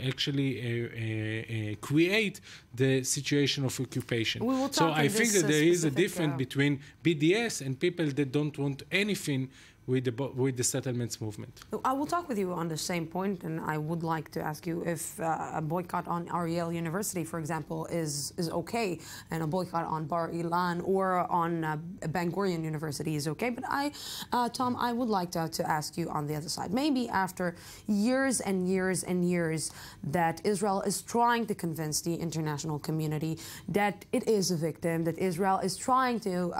actually create the situation of occupation. So I think that there is a difference between BDS and people that don't want anything with the settlements movement. I will talk with you on the same point, and I would like to ask you if a boycott on Ariel University, for example, is okay, and a boycott on Bar Ilan or on Ben Gurion University is okay. But Tom, I would like to ask you on the other side. Maybe after years and years and years that Israel is trying to convince the international community that it is a victim, that Israel is trying to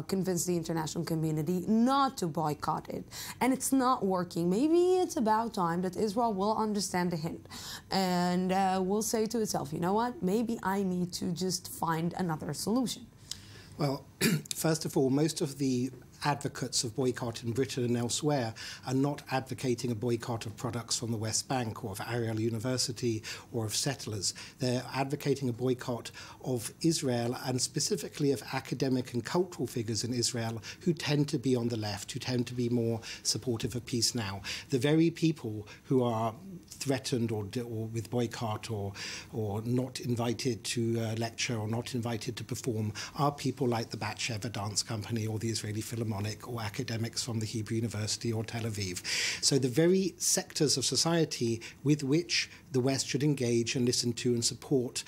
convince the international community not to boycott it, and it's not working. Maybe it's about time that Israel will understand the hint and will say to itself, you know what, maybe I need to just find another solution. Well, first of all, most of the advocates of boycott in Britain and elsewhere are not advocating a boycott of products from the West Bank or of Ariel University or of settlers. They're advocating a boycott of Israel, and specifically of academic and cultural figures in Israel who tend to be on the left, who tend to be more supportive of peace now. The very people who are threatened or with boycott or not invited to lecture or not invited to perform are people like the Bat Sheva Dance Company or the Israeli Philharmonic or academics from the Hebrew University or Tel Aviv. So the very sectors of society with which the West should engage and listen to and support,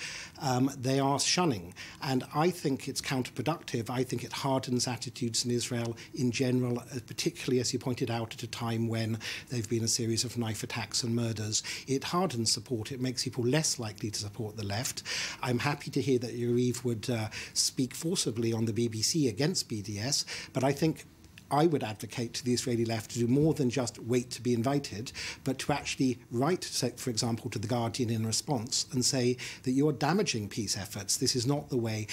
they are shunning. And I think it's counterproductive. I think it hardens attitudes in Israel in general, particularly, as you pointed out, at a time when there have been a series of knife attacks and murders. It hardens support. It makes people less likely to support the left. I'm happy to hear that Yariv would speak forcibly on the BBC against BDS, but I think I would advocate to the Israeli left to do more than just wait to be invited, but to actually write, for example, to The Guardian in response and say that you're damaging peace efforts. This is not the way.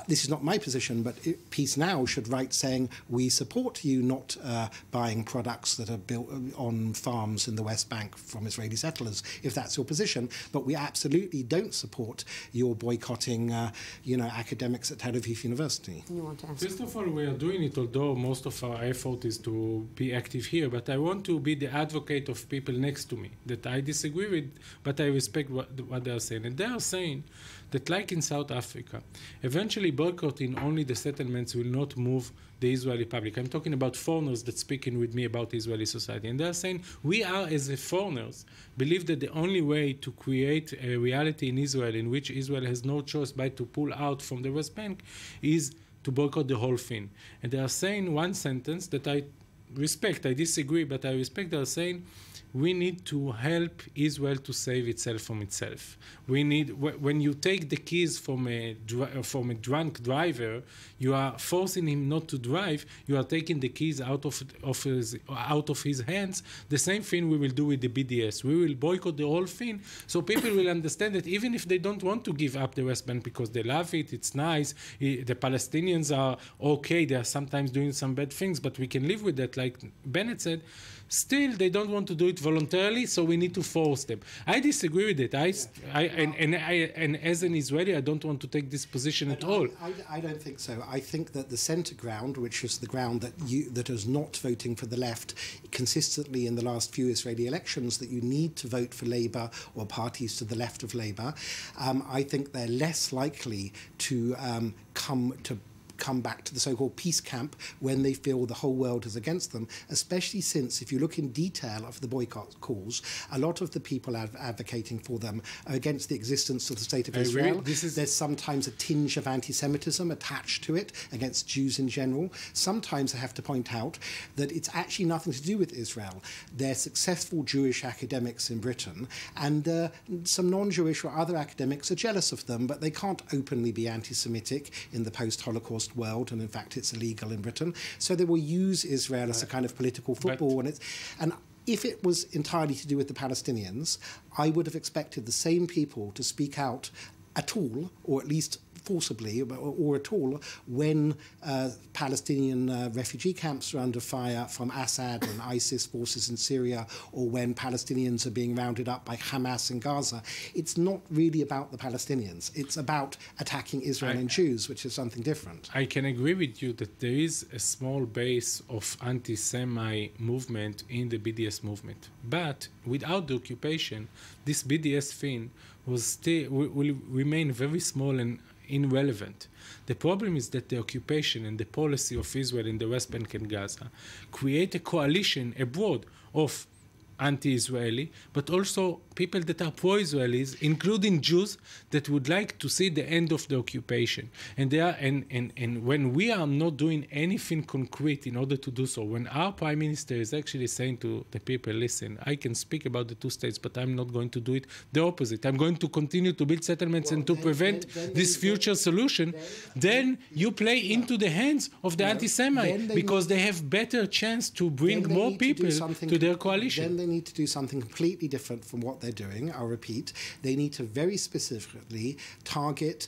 This is not my position, but Peace Now should write saying we support you not buying products that are built on farms in the West Bank from Israeli settlers, if that's your position, but we absolutely don't support your boycotting, academics at Tel Aviv University. You want to answer? First of all, we are doing it, although most of our effort is to be active here, but I want to be the advocate of people next to me that I disagree with, but I respect what they are saying. And they are saying that, like in South Africa, eventually boycotting only the settlements will not move the Israeli public. I'm talking about foreigners that speaking with me about Israeli society. And they're saying we are, as foreigners, believe that the only way to create a reality in Israel in which Israel has no choice but to pull out from the West Bank is to boycott the whole thing. And they are saying one sentence that I respect. I disagree, but I respect. They are saying we need to help Israel to save itself from itself. We need, when you take the keys from a drunk driver, you are forcing him not to drive. You are taking the keys out of his hands. The same thing we will do with the BDS. We will boycott the whole thing, so people will understand that even if they don't want to give up the West Bank because they love it, it's nice. The Palestinians are okay. They are sometimes doing some bad things, but we can live with that, like Bennett said. Still, they don't want to do it voluntarily, so we need to force them. I disagree with it. And as an Israeli, I don't want to take this position at all. I don't think so. I think that the centre ground, which is the ground that is not voting for the left consistently in the last few Israeli elections, that you need to vote for Labour or parties to the left of Labour, I think they're less likely to come to come back to the so-called peace camp when they feel the whole world is against them, especially since if you look in detail of the boycott calls, a lot of the people advocating for them are against the existence of the State of Israel. There's sometimes a tinge of anti-Semitism attached to it against Jews in general. Sometimes I have to point out that it's actually nothing to do with Israel. They're successful Jewish academics in Britain, and some non-Jewish or other academics are jealous of them, but they can't openly be anti-Semitic in the post-Holocaust world, and in fact it's illegal in Britain. So they will use Israel as a kind of political football, and if it was entirely to do with the Palestinians, I would have expected the same people to speak out at all, or at least forcibly, or at all, when Palestinian refugee camps are under fire from Assad and ISIS forces in Syria, or when Palestinians are being rounded up by Hamas in Gaza. It's not really about the Palestinians. It's about attacking Israel and Jews, which is something different. I can agree with you that there is a small base of anti-Semite movement in the BDS movement. But without the occupation, this BDS thing will remain very small and irrelevant. The problem is that the occupation and the policy of Israel in the West Bank and Gaza create a coalition abroad of anti-Israeli, but also people that are pro-Israelis, including Jews, that would like to see the end of the occupation. And they are, and when we are not doing anything concrete in order to do so, when our prime minister is actually saying to the people, listen, I can speak about the two states, but I'm not going to do it, the opposite. I'm going to continue to build settlements and to prevent this future solution, then you play into the hands of the anti-Semite, because they have better chance to bring more people to their coalition. Then they need to do something completely different from what they're doing. I'll repeat. They need to very specifically target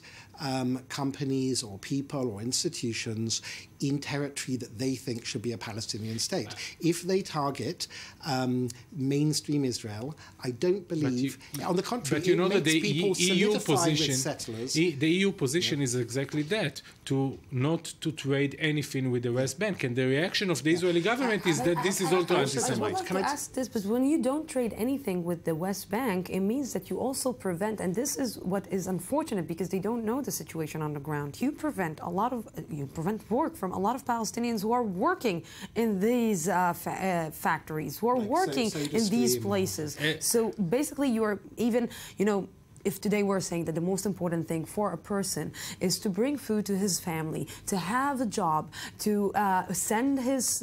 companies or people or institutions in territory that they think should be a Palestinian state. If they target mainstream Israel, I don't believe, on the contrary, but you know it that makes the people EU solidify with position, settlers. the EU position is exactly that, to not to trade anything with the West Bank. And the reaction of the Israeli government is that this is also anti-Semite. I would like to ask this, but when you don't trade anything with the West Bank, it means that you also prevent, and this is what is unfortunate because they don't know the situation on the ground. You prevent work from a lot of Palestinians who are working in these factories, who are working in these places. So basically, you are even, if today we're saying that the most important thing for a person is to bring food to his family, to have a job, to send his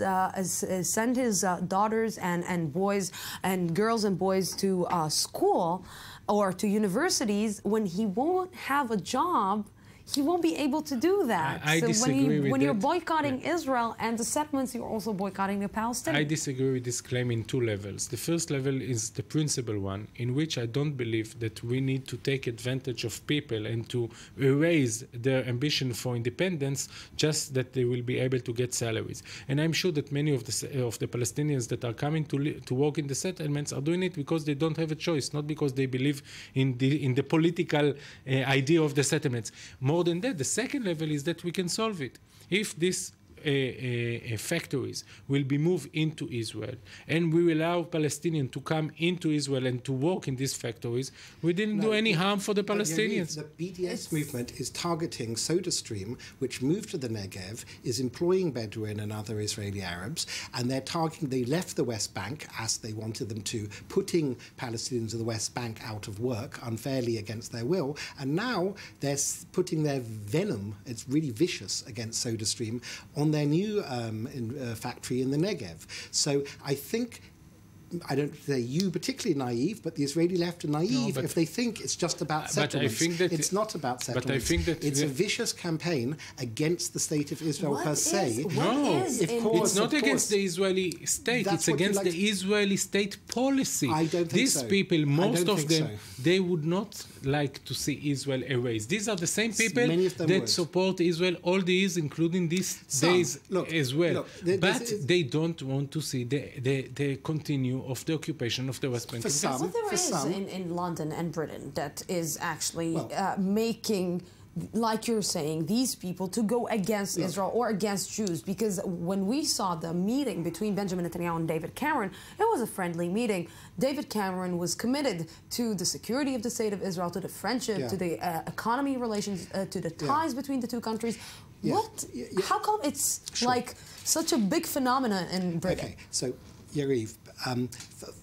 daughters and boys and girls and boys to school or to universities, when he won't have a job, he won't be able to do that. I disagree with when you're that. boycotting Israel and the settlements, you're also boycotting the Palestinians. I disagree with this claim in two levels. The first level is the principal one, in which I don't believe that we need to take advantage of people and to erase their ambition for independence just that they will be able to get salaries. And I'm sure that many of the Palestinians that are coming to work in the settlements are doing it because they don't have a choice, not because they believe in the political idea of the settlements. More than that, the second level is that we can solve it. If these factories will be moved into Israel and we will allow Palestinians to come into Israel and to work in these factories, we didn't do any harm for the Palestinians. The BDS movement is targeting SodaStream, which moved to the Negev, is employing Bedouin and other Israeli Arabs, and they left the West Bank, as they wanted them to, putting Palestinians of the West Bank out of work unfairly against their will, and now they're putting their venom, it's really vicious, against SodaStream on their new factory in the Negev. So I think, I don't say you particularly naive, but the Israeli left are naive if they think it's just about settlements. I think that it's not about settlements. But I think that it's a vicious campaign against the state of Israel per se. No, it's not against the Israeli state. It's against the Israeli state policy. I don't think These so. people, most of them, so. they would not like to see Israel erased. These are the same people that support Israel all the years, including these days as well. But they don't want to see the continue of the occupation of the West Bank. What there is in London and Britain that is actually making like you're saying, these people to go against Israel or against Jews, because when we saw the meeting between Benjamin Netanyahu and David Cameron, it was a friendly meeting. David Cameron was committed to the security of the state of Israel, to the friendship, to the economy relations, to the ties between the two countries. What? How come it's like such a big phenomenon in Britain? Okay, so Yariv,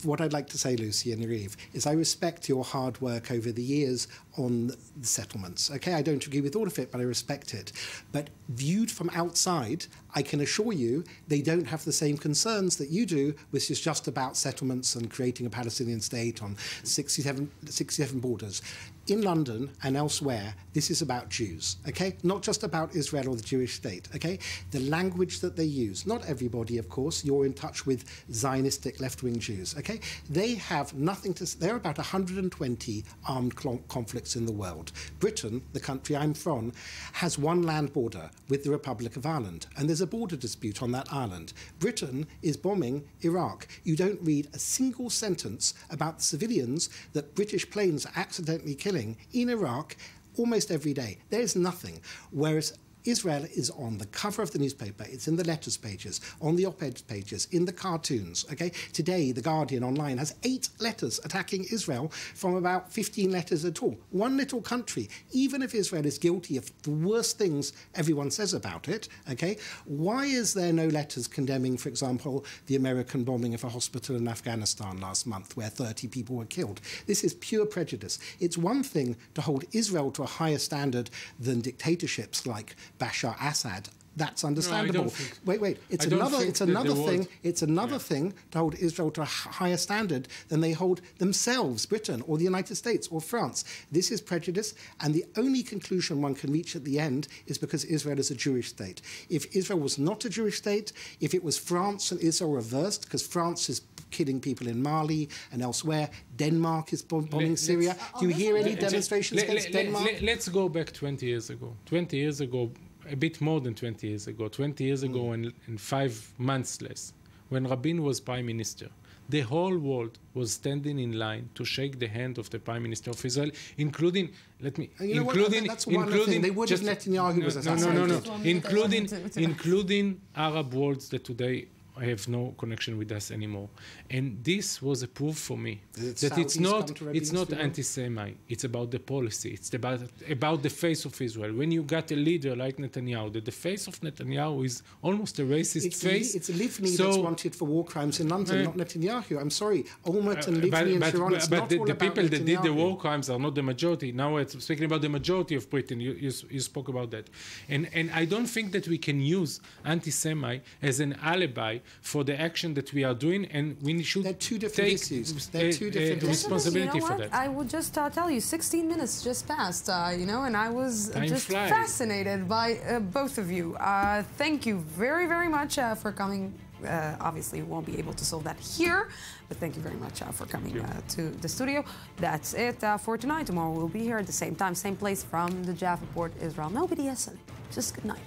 what I'd like to say, Lucy and Yariv, is I respect your hard work over the years on the settlements. Okay, I don't agree with all of it, but I respect it. But viewed from outside, I can assure you they don't have the same concerns that you do, which is just about settlements and creating a Palestinian state on 67 borders. In London and elsewhere, this is about Jews, okay? Not just about Israel or the Jewish state, okay? The language that they use, not everybody, of course, you're in touch with Zionistic left-wing Jews, okay? They have nothing to... There are about 120 armed conflicts in the world. Britain, the country I'm from, has one land border with the Republic of Ireland, and there's a border dispute on that island. Britain is bombing Iraq. You don't read a single sentence about the civilians that British planes are accidentally killing in Iraq almost every day. There is nothing. Whereas Israel is on the cover of the newspaper, it's in the letters pages, on the op-ed pages, in the cartoons, okay? Today, The Guardian online has 8 letters attacking Israel from about 15 letters at all. One little country, even if Israel is guilty of the worst things everyone says about it, okay? Why is there no letters condemning, for example, the American bombing of a hospital in Afghanistan last month where 30 people were killed? This is pure prejudice. It's one thing to hold Israel to a higher standard than dictatorships like Bashar Assad. That's understandable. No, wait. It's another thing to hold Israel to a higher standard than they hold themselves, Britain or the United States or France. This is prejudice, and the only conclusion one can reach at the end is because Israel is a Jewish state. If Israel was not a Jewish state, if it was France and Israel reversed, because France is killing people in Mali and elsewhere, Denmark is bombing Syria. Do you hear any demonstrations against Denmark? Let's go back 20 years ago. 20 years ago, a bit more than 20 years ago, 20 years ago and 5 months less, when Rabin was prime minister, the whole world was standing in line to shake the hand of the prime minister of Israel, including, that's one thing. They would have Netanyahu was assassinated. Including Arab worlds that today have no connection with us anymore. And this was a proof for me that it's not anti-Semite. It's about the policy. It's about the face of Israel. When you got a leader like Netanyahu, that the face of Netanyahu is almost a racist face. It's Livni that's wanted for war crimes in London, not Netanyahu. I'm sorry. Olmert and Livni and Sharon, it's not all about the people that did the Netanyahu. war crimes are not the majority. Now we're speaking about the majority of Britain. You spoke about that. And I don't think that we can use anti-Semite as an alibi for the action that we are doing, and we should take responsibility for that. I would just tell you, 16 minutes just passed, and I was fascinated by both of you. Thank you very, very much for coming. Obviously, we won't be able to solve that here, but thank you very much for coming to the studio. That's it for tonight. Tomorrow we'll be here at the same time, same place from the Jaffa Port, Israel. No BDSM, just good night.